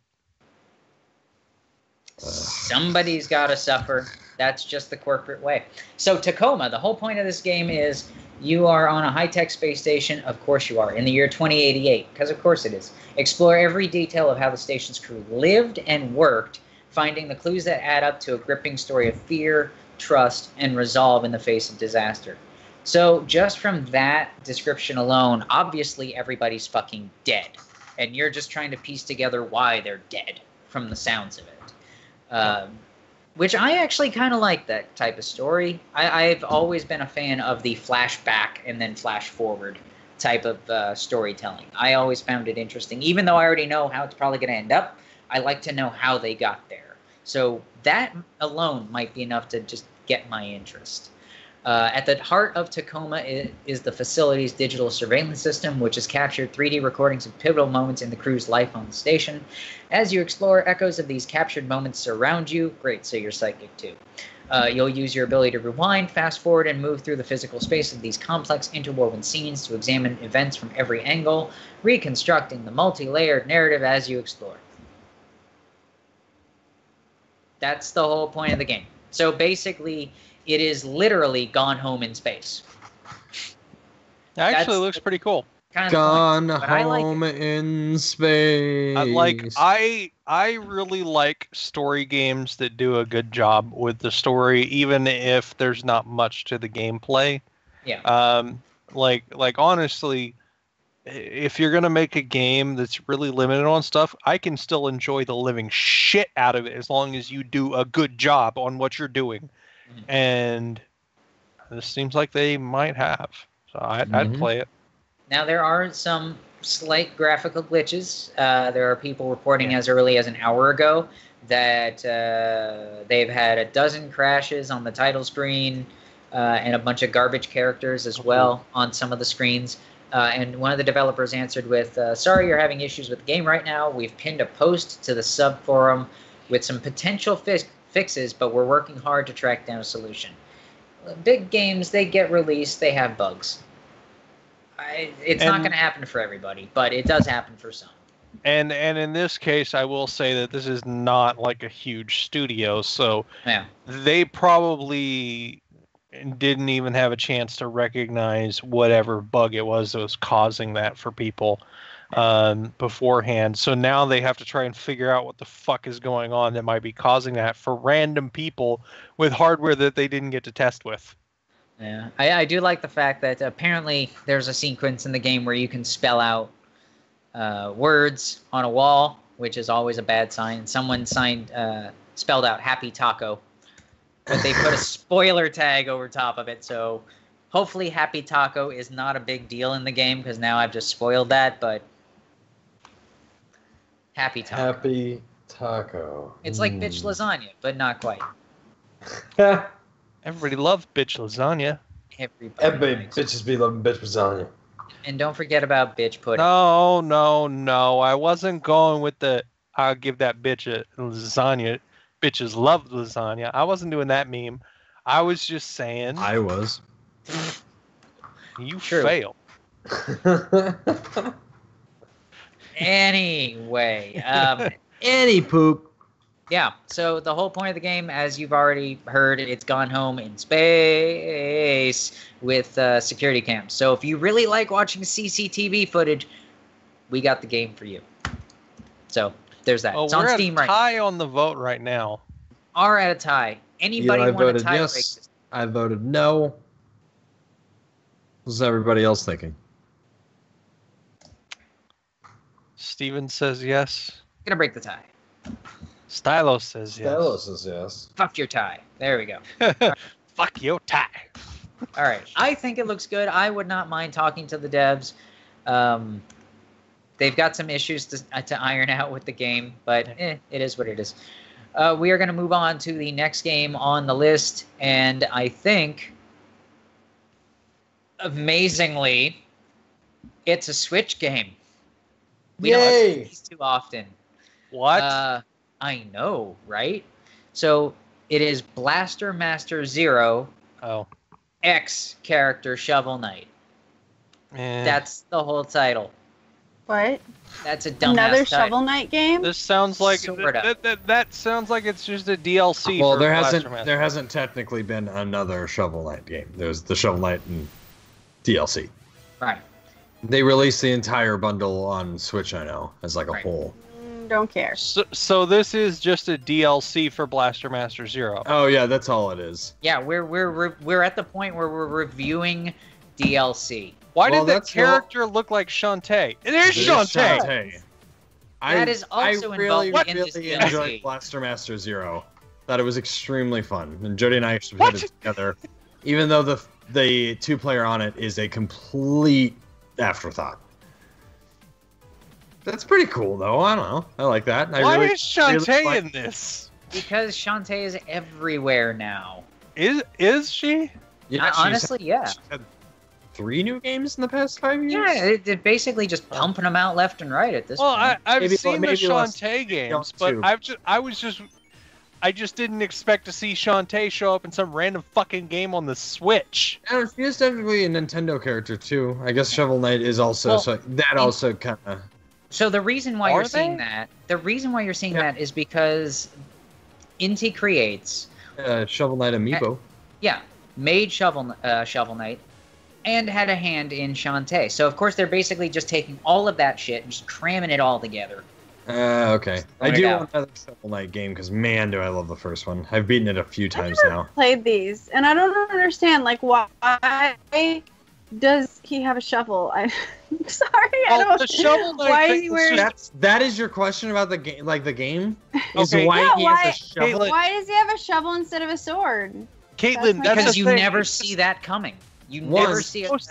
Somebody's got to suffer. That's just the corporate way. So Tacoma, the whole point of this game is you are on a high-tech space station. Of course you are. In the year 2088, because of course it is. Explore every detail of how the station's crew lived and worked, finding the clues that add up to a gripping story of fear, trust, and resolve in the face of disaster. So just from that description alone, obviously everybody's fucking dead. And you're just trying to piece together why they're dead from the sounds of it. Which I actually kind of like that type of story. I've always been a fan of the flashback and then flash forward type of storytelling. I always found it interesting. Even though I already know how it's probably going to end up, I like to know how they got there. So that alone might be enough to just get my interest. At the heart of Tacoma is the facility's digital surveillance system, which has captured 3D recordings of pivotal moments in the crew's life on the station. As you explore, echoes of these captured moments surround you. Great, so you're psychic too. You'll use your ability to rewind, fast forward, and move through the physical space of these complex, interwoven scenes to examine events from every angle, reconstructing the multi-layered narrative as you explore. That's the whole point of the game. So basically, it is literally Gone Home in space. Actually, looks pretty cool. Gone Home in space. I really like story games that do a good job with the story, even if there's not much to the gameplay. Yeah. Like honestly, if you're gonna make a game that's really limited on stuff, I can still enjoy the living shit out of it as long as you do a good job on what you're doing. Mm-hmm. And this seems like they might have. So I'd play it. Now, there are some slight graphical glitches. There are people reporting as early as an hour ago that they've had a dozen crashes on the title screen and a bunch of garbage characters as well on some of the screens. And one of the developers answered with, sorry you're having issues with the game right now. We've pinned a post to the sub forum with some potential fixes, but we're working hard to track down a solution. Big games, they get released, they have bugs. It's not going to happen for everybody, but it does happen for some. And in this case, I will say that this is not like a huge studio, so they probably didn't even have a chance to recognize whatever bug it was that was causing that for people beforehand. So now they have to try and figure out what the fuck is going on that might be causing that for random people with hardware that they didn't get to test with. Yeah, I do like the fact that apparently there's a sequence in the game where you can spell out words on a wall, which is always a bad sign. Someone spelled out Happy Taco, but they put a spoiler tag over top of it, so hopefully Happy Taco is not a big deal in the game, because now I've just spoiled that, but Happy Taco. Happy Taco. It's like bitch lasagna, but not quite. Everybody loves bitch lasagna. Everybody bitches be loving bitch lasagna. And don't forget about bitch pudding. No. I wasn't going with the I'll give that bitch a lasagna. Bitches love lasagna. I wasn't doing that meme. I was just saying. I was. You fail. Anyway. Any poop. Yeah, so the whole point of the game, as you've already heard, it's gone home in space with security cams. So if you really like watching CCTV footage, we got the game for you. So there's that. It's on Steam right now. We're at a tie on the vote right now. Are at a tie. Anybody want to tie yes. break? I voted no. What's everybody else thinking? Steven says yes. Gonna break the tie. Stylos says yes. Stylos says yes. Fuck your tie. There we go. Fuck your tie. All right. I think it looks good. I would not mind talking to the devs. They've got some issues to iron out with the game, but it is what it is. We are going to move on to the next game on the list, and I think, amazingly, it's a Switch game. We don't see these too often. What? I know, right? So it is Blaster Master Zero. Oh. X character Shovel Knight. That's the whole title. What? That's a dumbass Another title. Shovel Knight game? This sounds like Sorta. that sounds like it's just a DLC. Well, for Blaster Master. there hasn't technically been another Shovel Knight game. There's the Shovel Knight and DLC. Right. They released the entire bundle on Switch, I know, as like a whole. Don't care. So this is just a DLC for Blaster Master Zero. Oh yeah, that's all it is. Yeah, we're at the point where we're reviewing DLC. Why did that character look like Shantae? It is Shantae. That is also involved in this DLC. Enjoyed Blaster Master Zero. Thought it was extremely fun, and Jody and I actually played it together. Even though the 2-player on it is a complete afterthought. That's pretty cool, though. I don't know. I like that. Why is Shantae in this? Because Shantae is everywhere now. Is she? Yeah, honestly, yeah. She's had 3 new games in the past 5 years? Yeah, they're basically just pumping them out left and right at this point. Well, I've seen the Shantae games, but I just didn't expect to see Shantae show up in some random fucking game on the Switch. And she's technically a Nintendo character, too. I guess Shovel Knight is also, also kind of... So the reason why you're seeing that, is because Inti Creates Shovel Knight amiibo. Made Shovel Knight and had a hand in Shantae. So of course they're basically just taking all of that shit and just cramming it all together. Okay. I do want another Shovel Knight game because man, do I love the first one. I've beaten it a few times now. Played these, and I don't understand why does he have a shovel? I'm sorry, I don't. The Shovel Knight why is he wearing? That is your question about the game, the game? Is Okay. why he has a shovel? Why does he have a shovel instead of a sword? Caitlin, because you never see that coming. You never see a knight.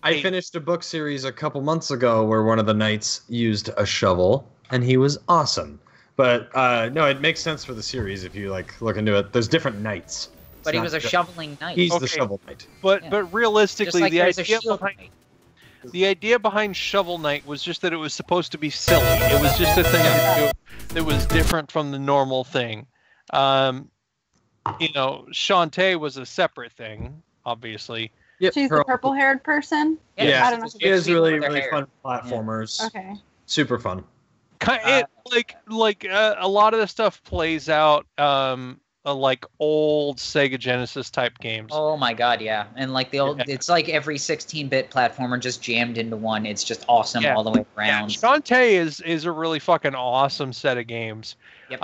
I finished a book series a couple months ago where one of the knights used a shovel, and he was awesome. But no, it makes sense for the series if you look into it. There's different knights. But he was a shoveling knight. He's the shovel knight. But realistically, the idea behind Shovel Knight was just that it was supposed to be silly. It was just a thing that was different from the normal thing. Shantae was a separate thing, obviously. Yep, she's the purple-haired person? Yeah, I don't know. She has really fun platformers. Yeah. Okay. Super fun. A lot of the stuff plays out like old Sega Genesis type games. Oh my god, yeah. And the old, it's like every 16-bit platformer just jammed into one. It's just awesome all the way around. Yeah. Shantae is a really fucking awesome set of games. Yep.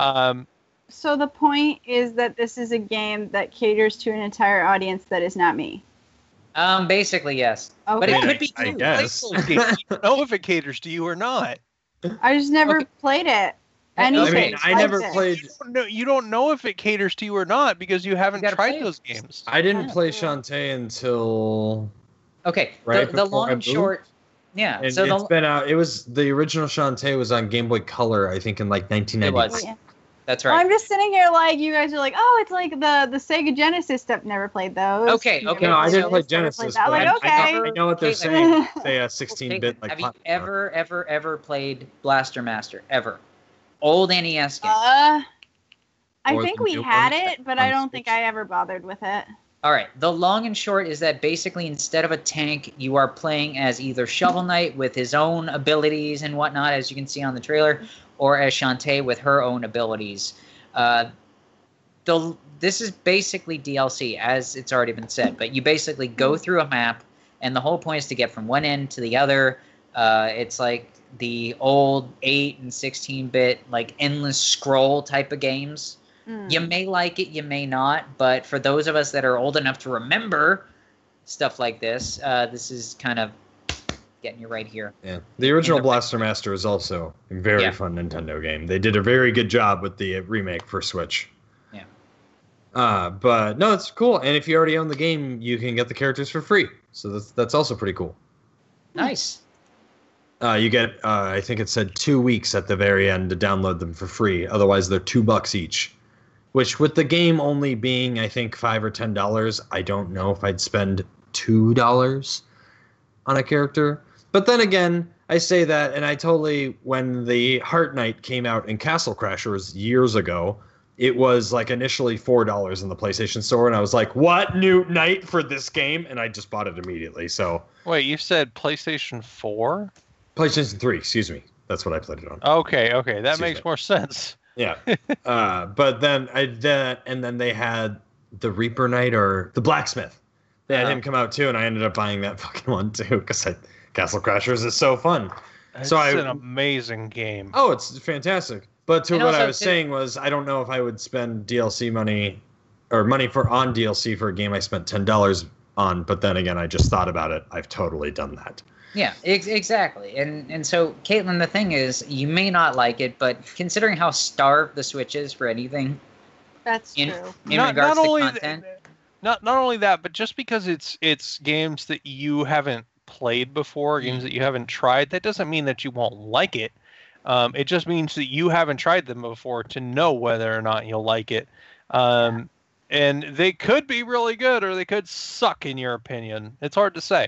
So the point is that this is a game that caters to an entire audience that is not me. Basically, yes. Okay. But it could be too. I guess. You don't know if it caters to you or not. I just never played it. I never played. You don't know if it caters to you or not because you haven't tried those games. I didn't play Shantae until. Okay. Right the long and short. Yeah. And so it's been out. It was the original Shantae was on Game Boy Color, I think, in 1990. It was. That's right. Well, I'm just sitting here like you guys are like, oh, it's like the Sega Genesis stuff. Never played those. Okay. No, I didn't play Genesis. But like, okay. I know what they're saying. Say a 16-bit like. Have you ever played Blaster Master? Ever? Old NES game. I think we had it, but I don't think I ever bothered with it. All right. The long and short is that basically instead of a tank, you are playing as either Shovel Knight with his own abilities and whatnot, as you can see on the trailer, or as Shantae with her own abilities. This is basically DLC, as it's already been said, but you basically go through a map, and the whole point is to get from one end to the other. It's like the old 8 and 16-bit, like endless scroll type of games. You may like it, you may not, but for those of us that are old enough to remember stuff like this, this is kind of getting you right here. Yeah, the original Blaster Master is also a very fun Nintendo game. They did a very good job with the remake for Switch. Yeah. But no, it's cool. And if you already own the game, you can get the characters for free. So that's also pretty cool. Nice. You get, I think it said 2 weeks at the very end to download them for free. Otherwise, they're $2 each. Which, with the game only being, I think, $5 or $10, I don't know if I'd spend $2 on a character. But then again, I say that, and I totally, when the Heart Knight came out in Castle Crashers years ago, it was like initially $4 in the PlayStation Store, and I was like, what, new Knight for this game? And I just bought it immediately, so. Wait, you said PlayStation 4? PlayStation 3, excuse me. That's what I played it on. Okay, that makes more sense. Yeah. But then then they had the Reaper Knight or the Blacksmith. They had him come out too, and I ended up buying that fucking one too because Castle Crashers is so fun. It's an amazing game. Oh, it's fantastic. But what I was saying was I don't know if I would spend DLC money or money on DLC for a game I spent $10 on. But then again, I just thought about it. I've totally done that. Yeah, exactly. And so, Caitlin, the thing is, you may not like it, but considering how starved the Switch is for anything, that's true. In regards to content, not only that, but just because it's games that you haven't played before, games that you haven't tried, that doesn't mean that you won't like it. It just means that you haven't tried them before to know whether or not you'll like it. And they could be really good, or they could suck, in your opinion. It's hard to say.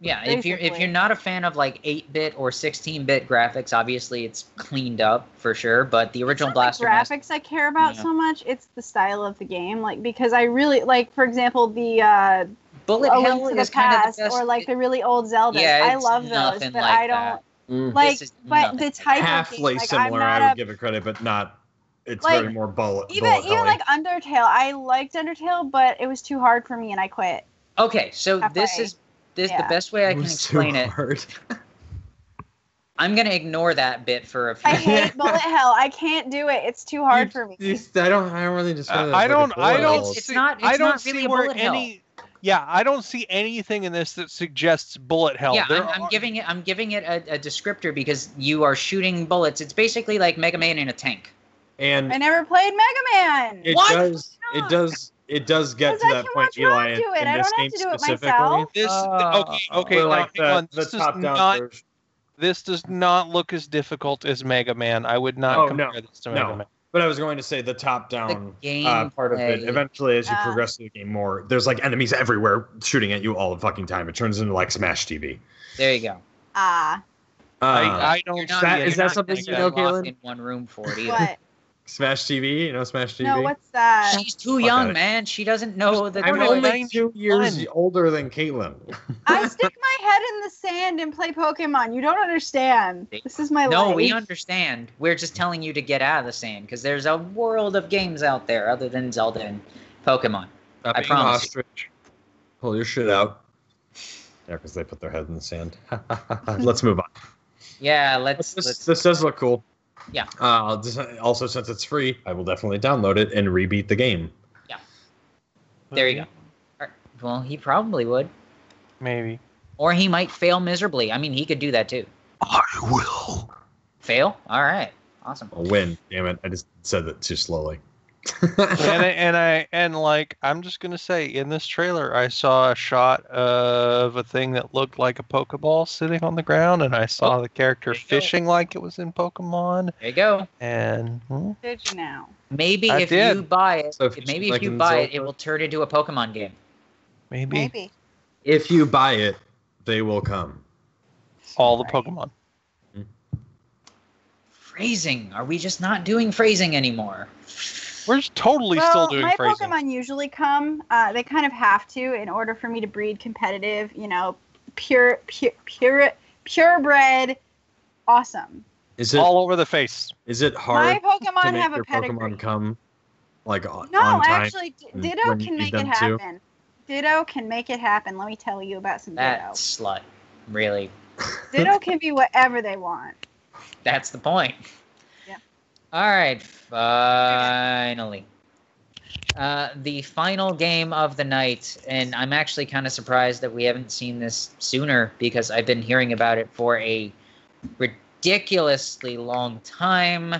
Yeah, if you're not a fan of like 8-bit or 16-bit graphics, obviously it's cleaned up for sure. But the original Blaster Master, graphics I care about so much. It's the style of the game, like because I really like, for example, the Bullet Hell is kind of the best, or like the really old Zelda. Yeah, I love those, but I don't like. But the type halfway of game, similar, I would give it credit, but not. It's like, very more bullet. Even like Undertale, I liked Undertale, but it was too hard for me, and I quit. Okay, so the best way I can explain it. I'm gonna ignore that bit for a few. I hate Bullet Hell. I can't do it. It's too hard for me. I don't really describe it. I don't really a bullet hell. Yeah, I don't see anything in this that suggests bullet hell. Yeah, I'm giving it a descriptor because you are shooting bullets. It's basically like Mega Man in a tank. And I never played Mega Man. It does get to that point, Eli. In this game specifically. The top-down version. This does not look as difficult as Mega Man. I would not compare this to Mega Man. But I was going to say the top-down part of it. Eventually, as you progress through the game more, there's like enemies everywhere shooting at you all the fucking time. It turns into like Smash TV. There you go. I don't. Is that something you know, Kaylin? In one room for it either. What? Smash TV? You know Smash TV? No, what's that? She's too young, man. She doesn't know that. I'm only 2 years older than Caitlin. I stick my head in the sand and play Pokemon. You don't understand. This is my life. No, we understand. We're just telling you to get out of the sand because there's a world of games out there other than Zelda and Pokemon. I promise. Ostrich. Pull your shit out. Yeah, because they put their head in the sand. Let's move on. Yeah, This does look cool. Yeah. Also, since it's free, I will definitely download it and rebeat the game. Yeah. There you go. Right. Well, he probably would. Maybe. Or he might fail miserably. I mean, he could do that too. I will. Fail? All right. Awesome. I'll win. Damn it. I just said that too slowly. I'm just gonna say, in this trailer, I saw a shot of a thing that looked like a Pokeball sitting on the ground, and I saw the character fishing like it was in Pokemon. There you go. And did you now? Maybe if you buy it, it will turn into a Pokemon game. Maybe. If you buy it, they will come. All the Pokemon. Phrasing. Are we just not doing phrasing anymore? We're totally still doing phrasing. My Pokemon usually come. They kind of have to in order for me to breed competitive. Purebred, awesome. Is it all over the face? Is it hard? My Pokemon to make have a your pedigree. Pokemon come on time? No, actually, Ditto can make it happen. Ditto can make it happen. Let me tell you about some Ditto. That slut, really. Ditto can be whatever they want. That's the point. Yeah. All right, finally. The final game of the night, and I'm actually kind of surprised that we haven't seen this sooner because I've been hearing about it for a ridiculously long time.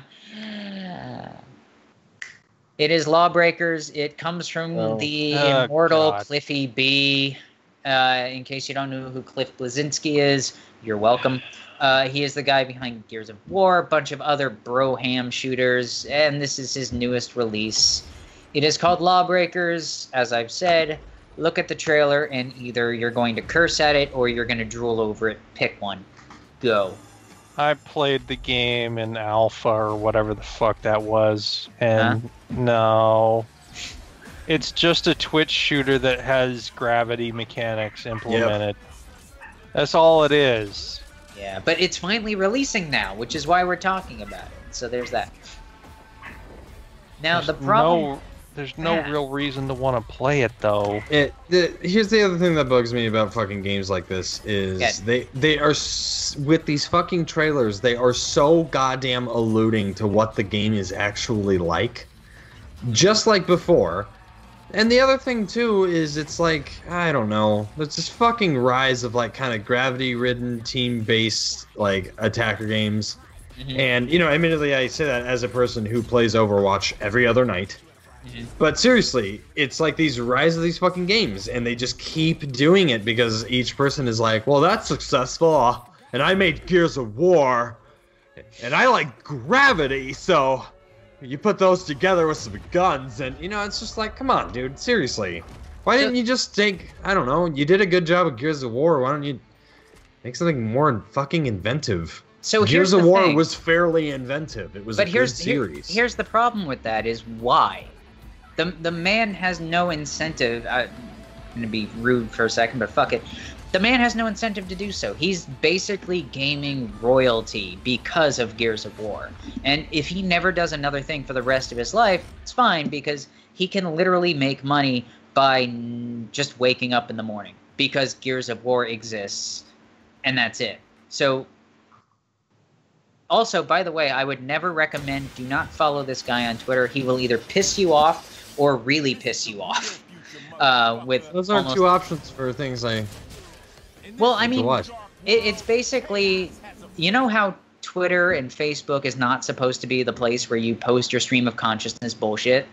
It is Lawbreakers. It comes from the immortal Cliffy B. In case you don't know who Cliff Bleszinski is, you're welcome. He is the guy behind Gears of War, a bunch of other bro-ham shooters, and this is his newest release. It is called Lawbreakers. As I've said, look at the trailer, and either you're going to curse at it or you're going to drool over it. Pick one. Go. I played the game in alpha or whatever the fuck that was, and no. It's just a Twitch shooter that has gravity mechanics implemented. Yep. That's all it is. Yeah, but it's finally releasing now, which is why we're talking about it. So there's that. Now, there's no real reason to want to play it, though. Here's the other thing that bugs me about fucking games like this is they are, with these fucking trailers, they are so goddamn alluding to what the game is actually like. Just like before. And the other thing, too, is it's like, I don't know, there's this fucking rise of, like, kind of gravity-ridden, team-based, like, attacker games. Mm-hmm. And, admittedly, I say that as a person who plays Overwatch every other night. Mm-hmm. But seriously, it's like these rise of these fucking games, and they just keep doing it because each person is like, well, that's successful, and I made Gears of War, and I like gravity, so... You put those together with some guns, and, it's just like, come on, dude, seriously. Why didn't you just take, I don't know, you did a good job of Gears of War, why don't you make something more fucking inventive? So Gears of War was fairly inventive. It was a good series. Here's the problem with that is why? The man has no incentive, I'm going to be rude for a second, but fuck it. The man has no incentive to do so. He's basically gaming royalty because of Gears of War. And if he never does another thing for the rest of his life, it's fine because he can literally make money by just waking up in the morning because Gears of War exists, and that's it. So, also, by the way, I would never recommend, do not follow this guy on Twitter. He will either piss you off or really piss you off. Those are two options for things I... Well, I mean, it's basically, you know how Twitter and Facebook is not supposed to be the place where you post your stream of consciousness bullshit?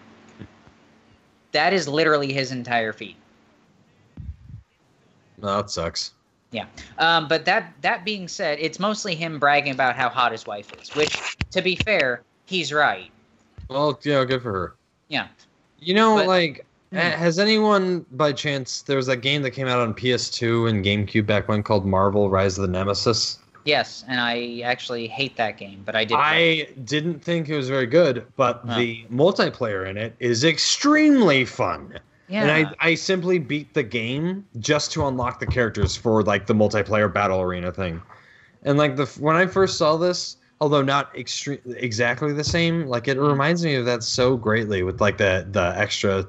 That is literally his entire feed. No, that sucks. Yeah. But that being said, it's mostly him bragging about how hot his wife is, which, to be fair, he's right. Well, yeah, good for her. Yeah. Has anyone, by chance, there was that game that came out on PS2 and GameCube back when called Marvel Rise of the Nemesis? Yes, and I actually hate that game, but I did. I didn't think it was very good, but the multiplayer in it is extremely fun. Yeah. And I simply beat the game just to unlock the characters for, like, the multiplayer battle arena thing. And, like, when I first saw this, although not exactly the same, like, it reminds me of that so greatly with, like, the extra...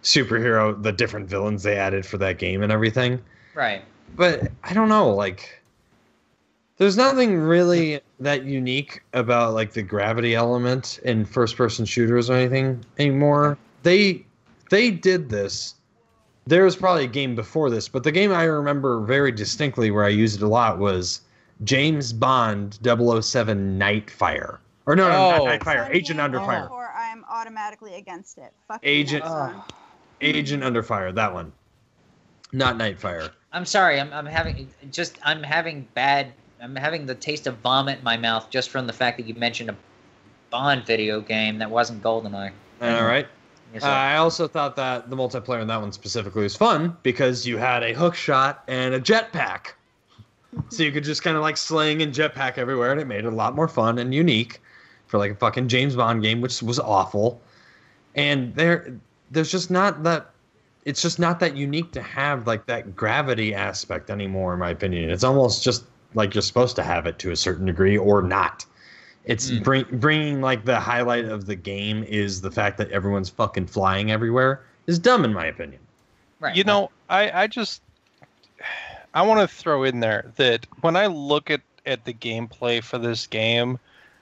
superhero, the different villains they added for that game and everything. Right. But I don't know, like, there's nothing really that unique about, like, the gravity element in first-person shooters or anything anymore. They did this. There was probably a game before this, but the game I remember very distinctly where I used it a lot was James Bond 007 Nightfire. Or not Nightfire, Agent Under Fire. automatically against it. Fuck Agent Under Fire, that one. Not Nightfire. I'm sorry. I'm having the taste of vomit in my mouth just from the fact that you mentioned a Bond video game that wasn't GoldenEye. All right. I also thought that the multiplayer in that one specifically was fun because you had a hook shot and a jetpack. So you could just kind of like sling and jetpack everywhere, and it made it a lot more fun and unique for like a fucking James Bond game, which was awful. And there's just not that. It's just not that unique to have like that gravity aspect anymore, in my opinion. It's almost just like you're supposed to have it to a certain degree or not. It's bringing like the highlight of the game is the fact that everyone's fucking flying everywhere is dumb in my opinion. Right. You know, I want to throw in there that when I look at the gameplay for this game,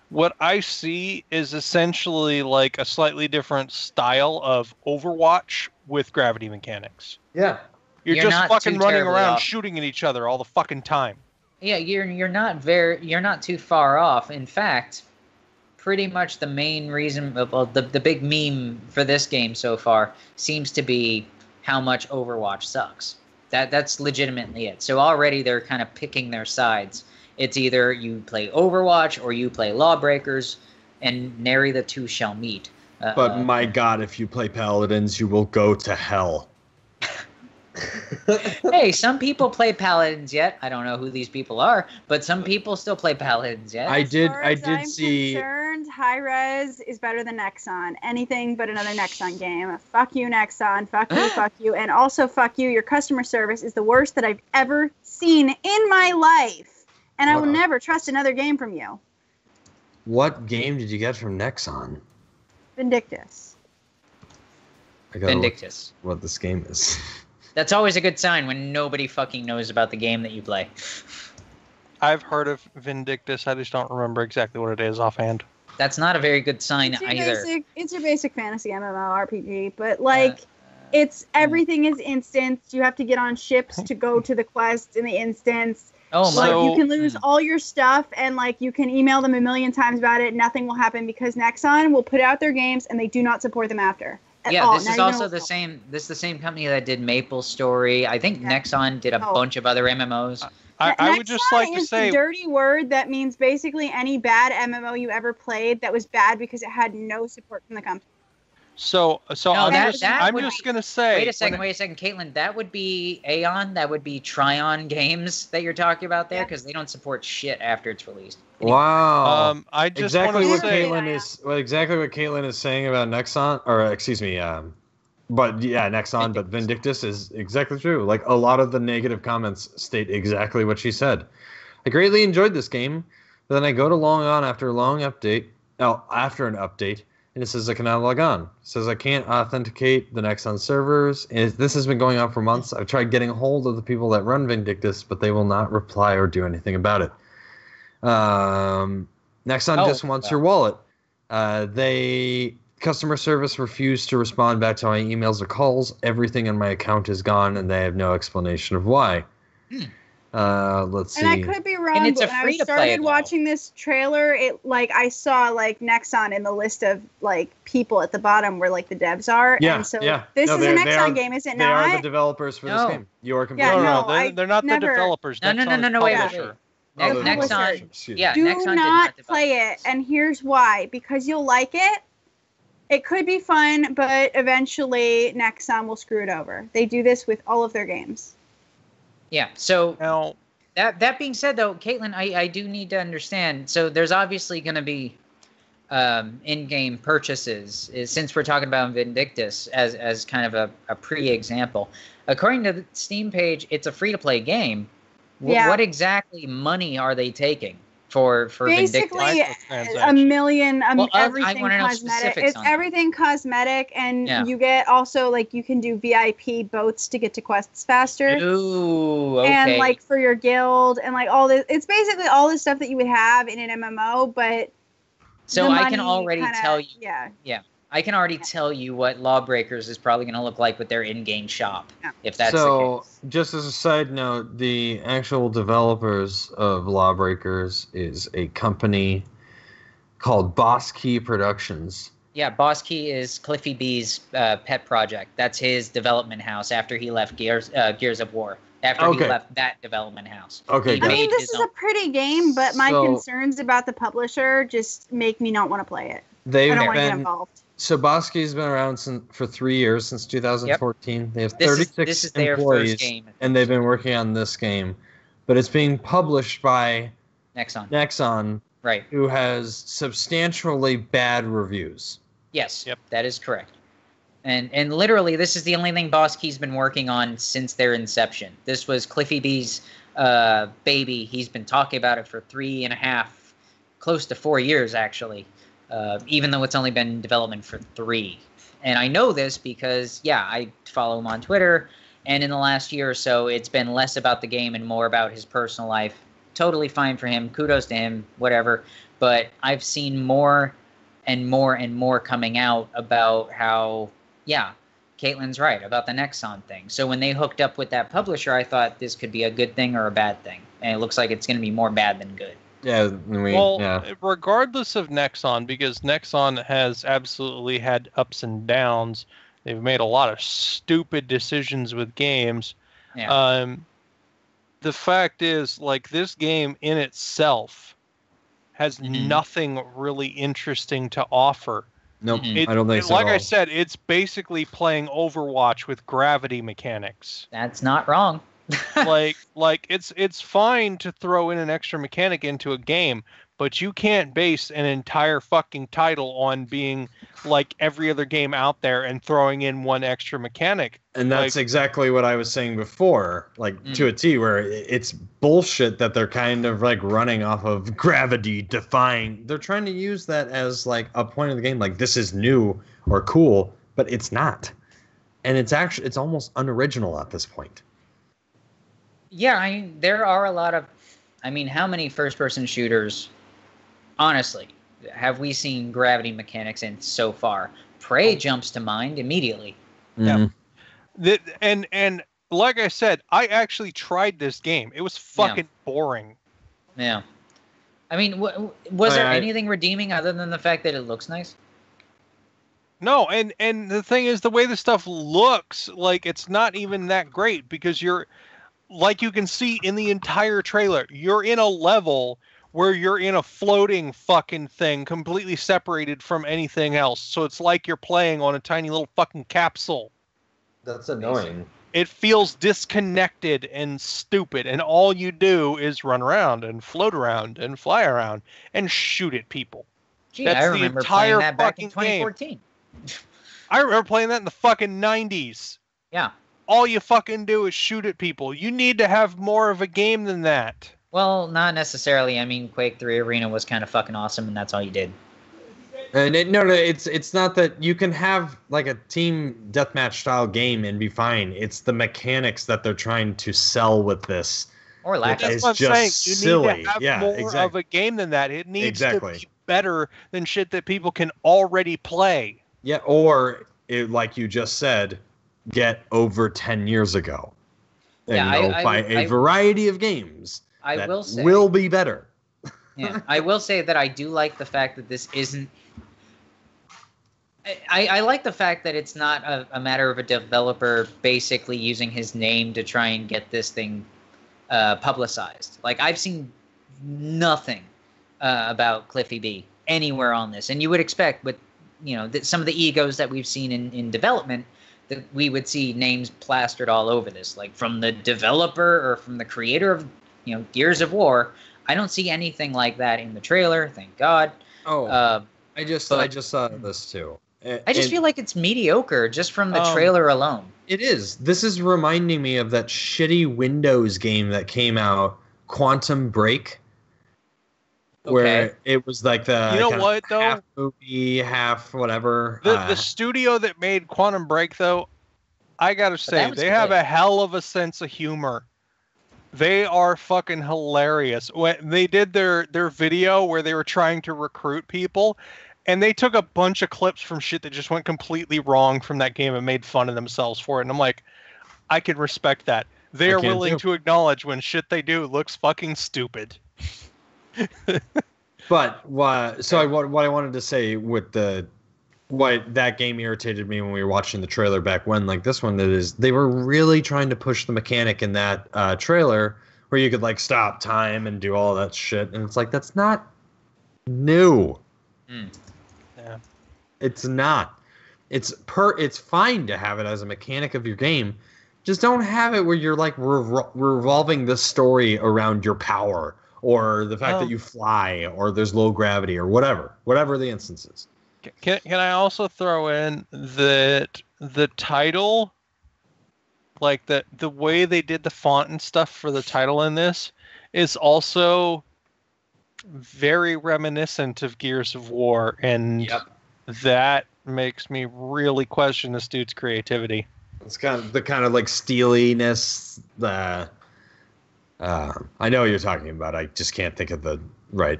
what I see is essentially like a slightly different style of Overwatch with gravity mechanics. Yeah. You're just fucking running around shooting at each other all the fucking time. Yeah, you're not too far off. In fact, pretty much the main reason, the big meme for this game so far seems to be how much Overwatch sucks. That's legitimately it. So already they're kind of picking their sides. It's either you play Overwatch or you play Lawbreakers, and nary the two shall meet. But my God, if you play Paladins, you will go to hell. Hey, some people play Paladins yet. I don't know who these people are, but some people still play Paladins yet. I did I'm see. Concerned, High Res is better than Nexon. Anything but another Nexon game. Fuck you, Nexon. Fuck you, and also fuck you. Your customer service is the worst that I've ever seen in my life, and I will never trust another game from you. What game did you get from Nexon? Vindictus. Vindictus. What this game is. That's always a good sign when nobody fucking knows about the game that you play. I've heard of Vindictus. I just don't remember exactly what it is offhand. That's not a very good sign either. It's your basic fantasy MMORPG, but like, it's everything is instance. You have to get on ships to go to the quests in the instance. Oh my! Like, you can lose all your stuff, and like you can email them a million times about it. Nothing will happen because Nexon will put out their games and they do not support them after. This is also the same. This is the same company that did Maple Story. I think Nexon did a bunch of other MMOs. I would just like to say, a dirty word that means basically any bad MMO you ever played that was bad because it had no support from the company. So I'm just gonna say. Wait a second, Caitlin. That would be Aeon. That would be Tryon Games that you're talking about there, because they don't support shit after it's released. Anyway. Wow. I just exactly what say, Caitlin is saying about Nexon, or excuse me, but yeah, Nexon, but Vindictus is exactly true. Like, a lot of the negative comments state exactly what she said. I greatly enjoyed this game, but then I go to log on after an update. And it says I cannot log on. It says I can't authenticate the Nexon servers. And this has been going on for months. I've tried getting a hold of the people that run Vindictus, but they will not reply or do anything about it. Nexon just wants your wallet. Customer service refused to respond back to my emails or calls. Everything on my account is gone, and they have no explanation of why. Let's see. And I could be wrong, but when I started watching this trailer, I saw like Nexon in the list of like people at the bottom where like the devs are. Yeah, and so this is a Nexon game, is it not? They are the developers for this game. You are completely right. They're not the developers. No, wait. Nexon. Nexon do not play it, and here's why: because you'll like it. It could be fun, but eventually Nexon will screw it over. They do this with all of their games. Yeah, so now, that being said, though, Caitlin, I do need to understand. So there's obviously going to be in-game purchases, since we're talking about Vindictus as kind of a pre-example. According to the Steam page, it's a free-to-play game. What exactly money are they taking for basically Vindictus? a million, everything cosmetic. It's everything cosmetic, and you get also like you can do VIP boats to get to quests faster. Ooh, okay. And like for your guild and like all this, it's basically all the stuff that you would have in an MMO, but so I can already tell you. Yeah. I can already tell you what Lawbreakers is probably going to look like with their in-game shop, if that's the case. Just as a side note, the actual developers of Lawbreakers is a company called Boss Key Productions, Yeah, Boss Key is Cliffy B's pet project. That's his development house after he left Gears of War. After he left that development house. Okay, I mean, this is a pretty game, but my concerns about the publisher just make me not want to play it. I don't want to get involved. So Boss Key's been around for 3 years, since 2014. Yep. They have 36 this is their employees, first game. And they've been working on this game. But it's being published by Nexon, right? Who has substantially bad reviews. Yes, that is correct. And literally, this is the only thing Boss Key's been working on since their inception. This was Cliffy B's baby. He's been talking about it for 3.5, close to 4 years, actually, even though it's only been in development for 3. And I know this because, I follow him on Twitter, and in the last year or so, it's been less about the game and more about his personal life. Totally fine for him. Kudos to him, whatever. But I've seen more and more and more coming out about how, Caitlin's right about the Nexon thing. So when they hooked up with that publisher, I thought this could be a good thing or a bad thing. And it looks like it's going to be more bad than good. Regardless of Nexon, because Nexon has absolutely had ups and downs. They've made a lot of stupid decisions with games. Yeah. The fact is, like, this game in itself has nothing really interesting to offer. Nope, I don't think so. Like I said, it's basically playing Overwatch with gravity mechanics. That's not wrong. like it's fine to throw in an extra mechanic into a game, but you can't base an entire fucking title on being like every other game out there and throwing in one extra mechanic. And that's exactly what I was saying before, to a T, where it's bullshit that they're kind of like running off of gravity defying. They're trying to use that as like a point of the game, like this is new or cool, but it's not. And it's almost unoriginal at this point. Yeah, there are a lot of, how many first-person shooters, honestly, have we seen gravity mechanics in so far? Prey jumps to mind immediately. Mm-hmm. Yeah. And like I said, I actually tried this game. It was fucking boring. Yeah. Was there anything redeeming other than the fact that it looks nice? No, and the thing is, the way the stuff looks, like, it's not even that great, because like you can see in the entire trailer, you're in a level where you're in a floating fucking thing completely separated from anything else. So it's like you're playing on a tiny little fucking capsule. That's annoying. It feels disconnected and stupid, and all you do is run around and float around and fly around and shoot at people. Gee, I remember playing that back in 2014. I remember playing that in the fucking 90s. Yeah. All you fucking do is shoot at people. You need to have more of a game than that. Well, not necessarily. Quake 3 Arena was kind of fucking awesome, and that's all you did. And it's not that you can have like a team deathmatch style game and be fine. It's the mechanics that they're trying to sell with this. Or lack of. That's what I'm saying. You need to have more of a game than that. It needs to be better than shit that people can already play. Yeah, or like you just said, get over 10 years ago. And by a variety of games that will be better. Yeah, I will say that I do like the fact that this isn't... I like the fact that it's not a matter of a developer basically using his name to try and get this thing publicized. Like, I've seen nothing about Cliffy B anywhere on this. And you would expect with, some of the egos that we've seen in development, that we would see names plastered all over this, like from the developer or from the creator of, Gears of War. I don't see anything like that in the trailer, thank God. I just saw this too. I just feel like it's mediocre just from the trailer alone. It is. This is reminding me of that shitty Windows game that came out, Quantum Break. Where it was like the half movie, half whatever. The studio that made Quantum Break, though, I gotta say, they have a hell of a sense of humor. They are fucking hilarious. When they did their video where they were trying to recruit people, and they took a bunch of clips from shit that just went completely wrong from that game and made fun of themselves for it. And I'm like, I can respect that. They are willing to acknowledge when shit they do looks fucking stupid. But what I wanted to say with what that game irritated me when we were watching the trailer back when, like this one, that is, they were really trying to push the mechanic in that trailer where you could like stop time and do all that shit, and it's like that's not new. Yeah, it's not. It's fine to have it as a mechanic of your game. Just don't have it where you're like revolving the story around your power or the fact that you fly or there's low gravity or whatever the instance is. Can I also throw in that the title, like the way they did the font and stuff for the title in this is also very reminiscent of Gears of War, and that makes me really question this dude's creativity. It's kind of like steeliness. I know what you're talking about. I just can't think of the right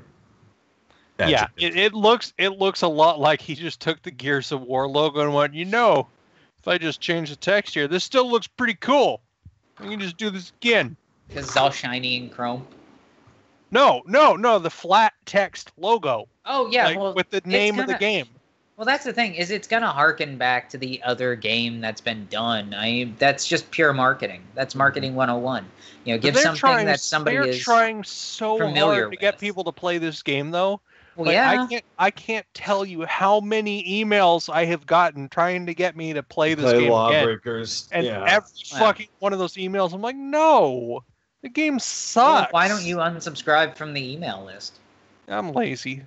adjective. Yeah, it looks a lot like he just took the Gears of War logo and went, if I just change the text here, this still looks pretty cool. I can just do this again. Because it's all shiny and chrome. No, the flat text logo. Oh yeah, like, with the name of the game. Well, that's the thing, is it's gonna harken back to the other game that's been done. That's just pure marketing. That's marketing 101. Give something that somebody is trying so hard to get people to play this game, though. Well, yeah. I can't tell you how many emails I have gotten trying to get me to play this game Lawbreakers. again. And every fucking one of those emails, I'm like, no, the game sucks. Well, why don't you unsubscribe from the email list? I'm lazy.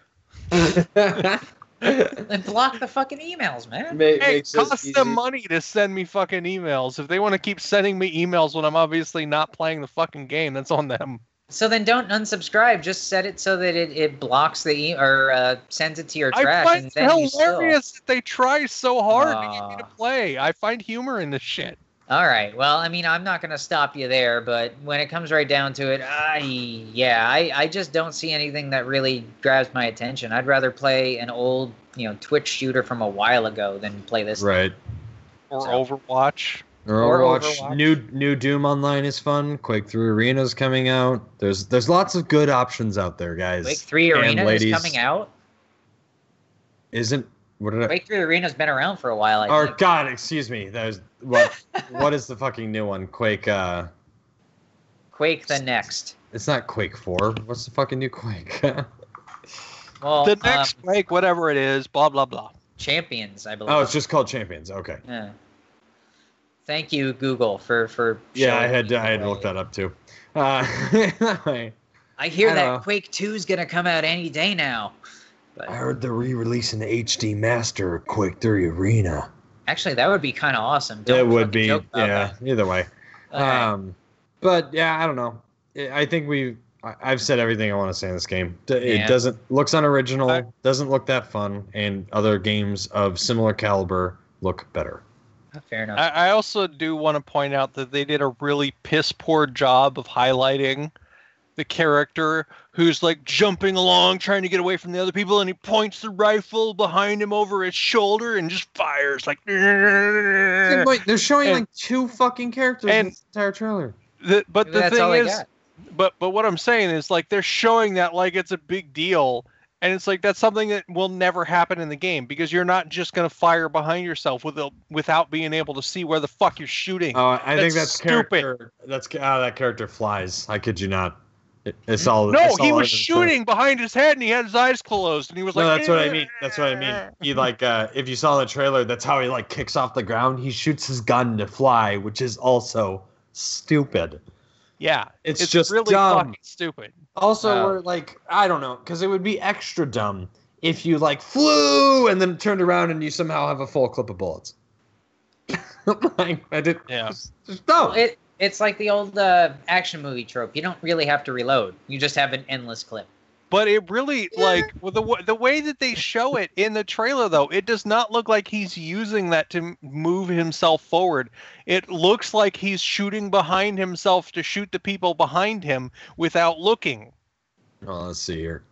Then block the fucking emails, man. It costs them money to send me fucking emails. If they want to keep sending me emails when I'm obviously not playing the fucking game, that's on them. So then don't unsubscribe. Just set it so that it blocks the or sends it to your trash. I find and then it hilarious that they try so hard to get me to play. I find humor in this shit. All right. Well, I'm not going to stop you there, but when it comes right down to it, I just don't see anything that really grabs my attention. I'd rather play an old, Twitch shooter from a while ago than play this. Right. Or Overwatch. Or Overwatch. New Doom Online is fun. Quake 3 Arena's coming out. There's lots of good options out there, guys. Quake 3 Arena is coming out? Isn't... Quake 3 Arena's been around for a while, I think. God, excuse me. There's what is the fucking new one? Quake Quake the Next. It's not Quake 4. What's the fucking new Quake? Well, the next Quake, whatever it is, blah blah blah. Champions, I believe. Oh, it's just called Champions. Okay. Yeah. Thank you, Google, for yeah, I had to look that up too. I hear that Quake 2 is gonna come out any day now. But I heard they're re-releasing the HD Master Quake 3 Arena. Actually, that would be kind of awesome. It would be, yeah. That. Either way, but yeah, I don't know. I think I've said everything I want to say in this game. It looks unoriginal, doesn't look that fun, and other games of similar caliber look better. Fair enough. I also do want to point out that they did a really piss poor job of highlighting the character who's like jumping along trying to get away from the other people, and he points the rifle behind him over his shoulder and just fires like. Wait, they're showing like two fucking characters in this entire trailer. But the thing is, but what I'm saying is like they're showing that like it's a big deal, and it's like that's something that will never happen in the game because you're not just gonna fire behind yourself without being able to see where the fuck you're shooting. Oh, I think that's stupid. Character. That character flies. I kid you not. He was shooting behind his head and he had his eyes closed and he was like. No, that's what I mean. That's what I mean. He like if you saw the trailer, that's how he like kicks off the ground. He shoots his gun to fly, which is also stupid. Yeah, it's just really dumb. Fucking stupid. Also, we're like, I don't know, because it would be extra dumb if you like flew and then turned around and you somehow have a full clip of bullets. Just dumb. It's like the old action movie trope. You don't really have to reload. You just have an endless clip. But it really, like, the way that they show it in the trailer, though, it does not look like he's using that to move himself forward. It looks like he's shooting behind himself to shoot the people behind him without looking. Oh, let's see here.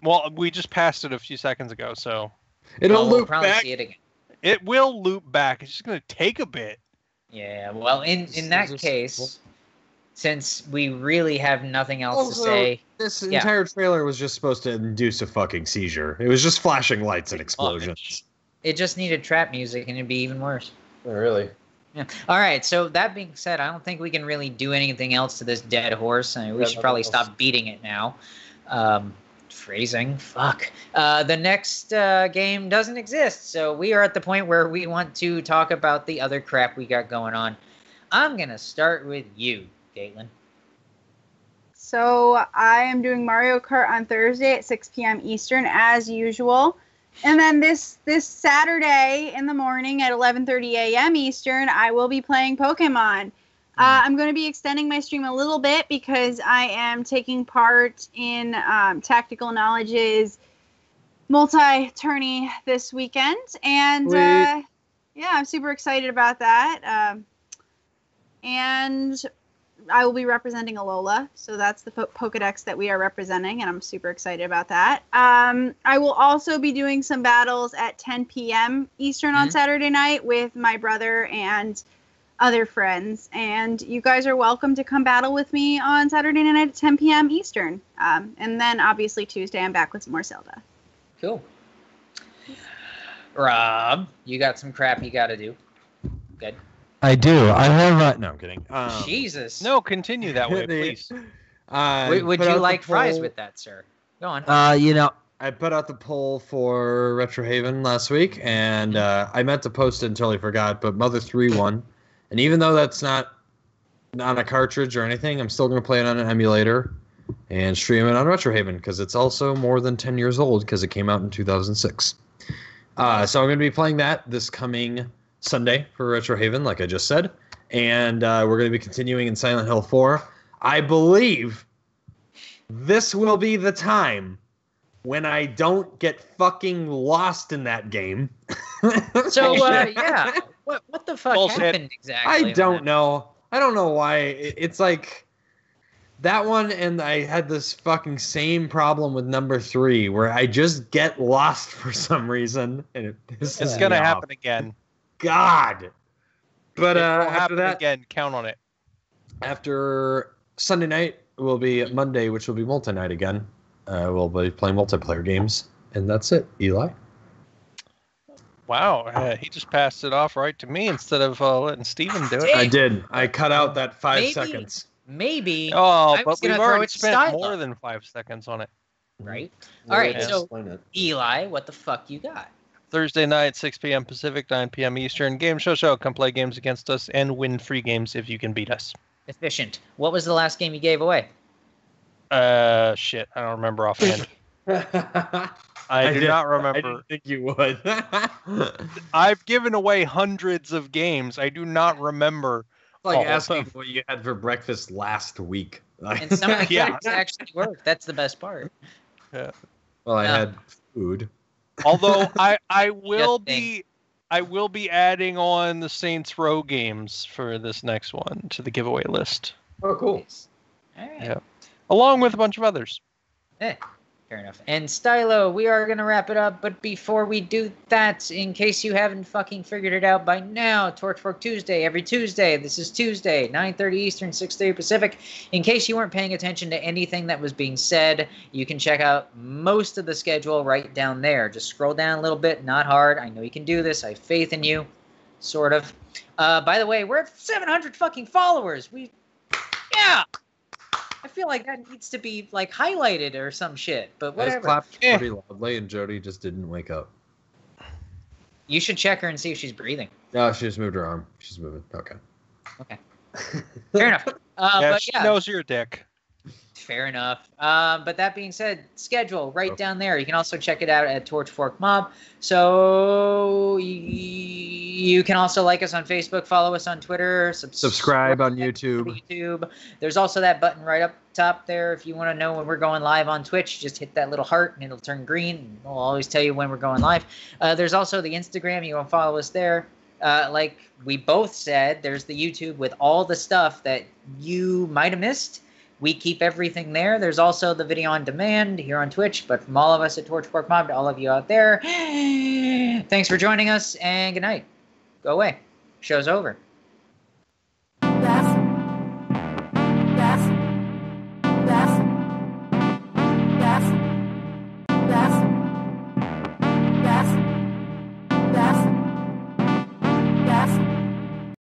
Well, we just passed it a few seconds ago, so... It'll loop probably back. See it again. It will loop back. It's just going to take a bit. Yeah, well, in that case, since we really have nothing else to say... This entire trailer was just supposed to induce a fucking seizure. It was just flashing lights and explosions. It just needed trap music, and it'd be even worse. Oh, really? Yeah. All right. So that being said, I don't think we can really do anything else to this dead horse. I mean, we should probably stop beating it now. Phrasing. Fuck. The next game doesn't exist, so we are at the point where we want to talk about the other crap we got going on. I'm gonna start with you, Caitlin. So I am doing Mario Kart on Thursday at 6 p.m. Eastern as usual. And then this Saturday in the morning at 11:30 a.m. Eastern, I will be playing Pokemon. I'm going to be extending my stream a little bit because I am taking part in Tactical Knowledge's multi-tourney this weekend. And yeah, I'm super excited about that. And I will be representing Alola, so that's the Pokedex that we are representing, and I'm super excited about that. I will also be doing some battles at 10 p.m. Eastern on Saturday night with my brother and other friends, and you guys are welcome to come battle with me on Saturday night at 10 p.m. Eastern. And then, obviously, Tuesday I'm back with some more Zelda. Cool. Rob, you got some crap you got to do. Good. I do. I have. No, I'm kidding. Jesus. No, continue that way, please. Would you like fries with that, sir? Go on. I put out the poll for Retro Haven last week, and I meant to post it until I forgot, but Mother 3 won. And even though that's not on a cartridge or anything, I'm still going to play it on an emulator and stream it on Retro Haven because it's also more than 10 years old because it came out in 2006. So I'm going to be playing that this coming Sunday for Retro Haven, like I just said, and we're going to be continuing in Silent Hill 4. I believe this will be the time when I don't get fucking lost in that game. So yeah, what the fuck happened exactly? I don't know. I don't know why. It's like that one, and I had this fucking same problem with number 3, where I just get lost for some reason, and it's going to happen again. God. But after that, again, count on it. After Sunday night will be Monday, which will be multi-night again. We'll be playing multiplayer games, and that's it. Eli? Wow, he just passed it off right to me instead of letting Steven do it. I did. I cut out that 5 seconds. Maybe. Oh, but we've already spent more than 5 seconds on it. Right? All right, so Eli, what the fuck you got? Thursday night, 6 p.m. Pacific, 9 p.m. Eastern. Game show. Come play games against us and win free games if you can beat us. Efficient. What was the last game you gave away? Shit. I don't remember offhand. I do not remember. I didn't think you would. I've given away hundreds of games. I do not remember. It's like asking what you had for breakfast last week. And some of the games actually work. That's the best part. Yeah. Well, I had food. Although I will be adding on the Saints Row games for this next one to the giveaway list. Oh, cool. All right. Yeah. Along with a bunch of others. Fair enough. And Stylo, we are going to wrap it up, but before we do that, in case you haven't fucking figured it out by now, Torchfork Tuesday, every Tuesday. This is Tuesday, 9:30 Eastern, 6:30 Pacific. In case you weren't paying attention to anything that was being said, you can check out most of the schedule right down there. Just scroll down a little bit, not hard. I know you can do this. I have faith in you, sort of. By the way, we're at 700 fucking followers. Yeah! I feel like that needs to be like highlighted or some shit, but whatever. I just clapped pretty loudly, and Jody just didn't wake up. You should check her and see if she's breathing. No, she just moved her arm. She's moving. Okay. Fair enough. She knows your dick. Fair enough. But that being said, schedule right down there. You can also check it out at Torchfork Mob. So you can also like us on Facebook, follow us on Twitter, subscribe on YouTube. There's also that button right up top there. If you want to know when we're going live on Twitch, just hit that little heart and it'll turn green. We'll always tell you when we're going live. There's also the Instagram. You can follow us there. Like we both said, there's the YouTube with all the stuff that you might have missed. We keep everything there. There's also the video on demand here on Twitch, but from all of us at Torchfork Mob to all of you out there, thanks for joining us, and good night. Go away. Show's over.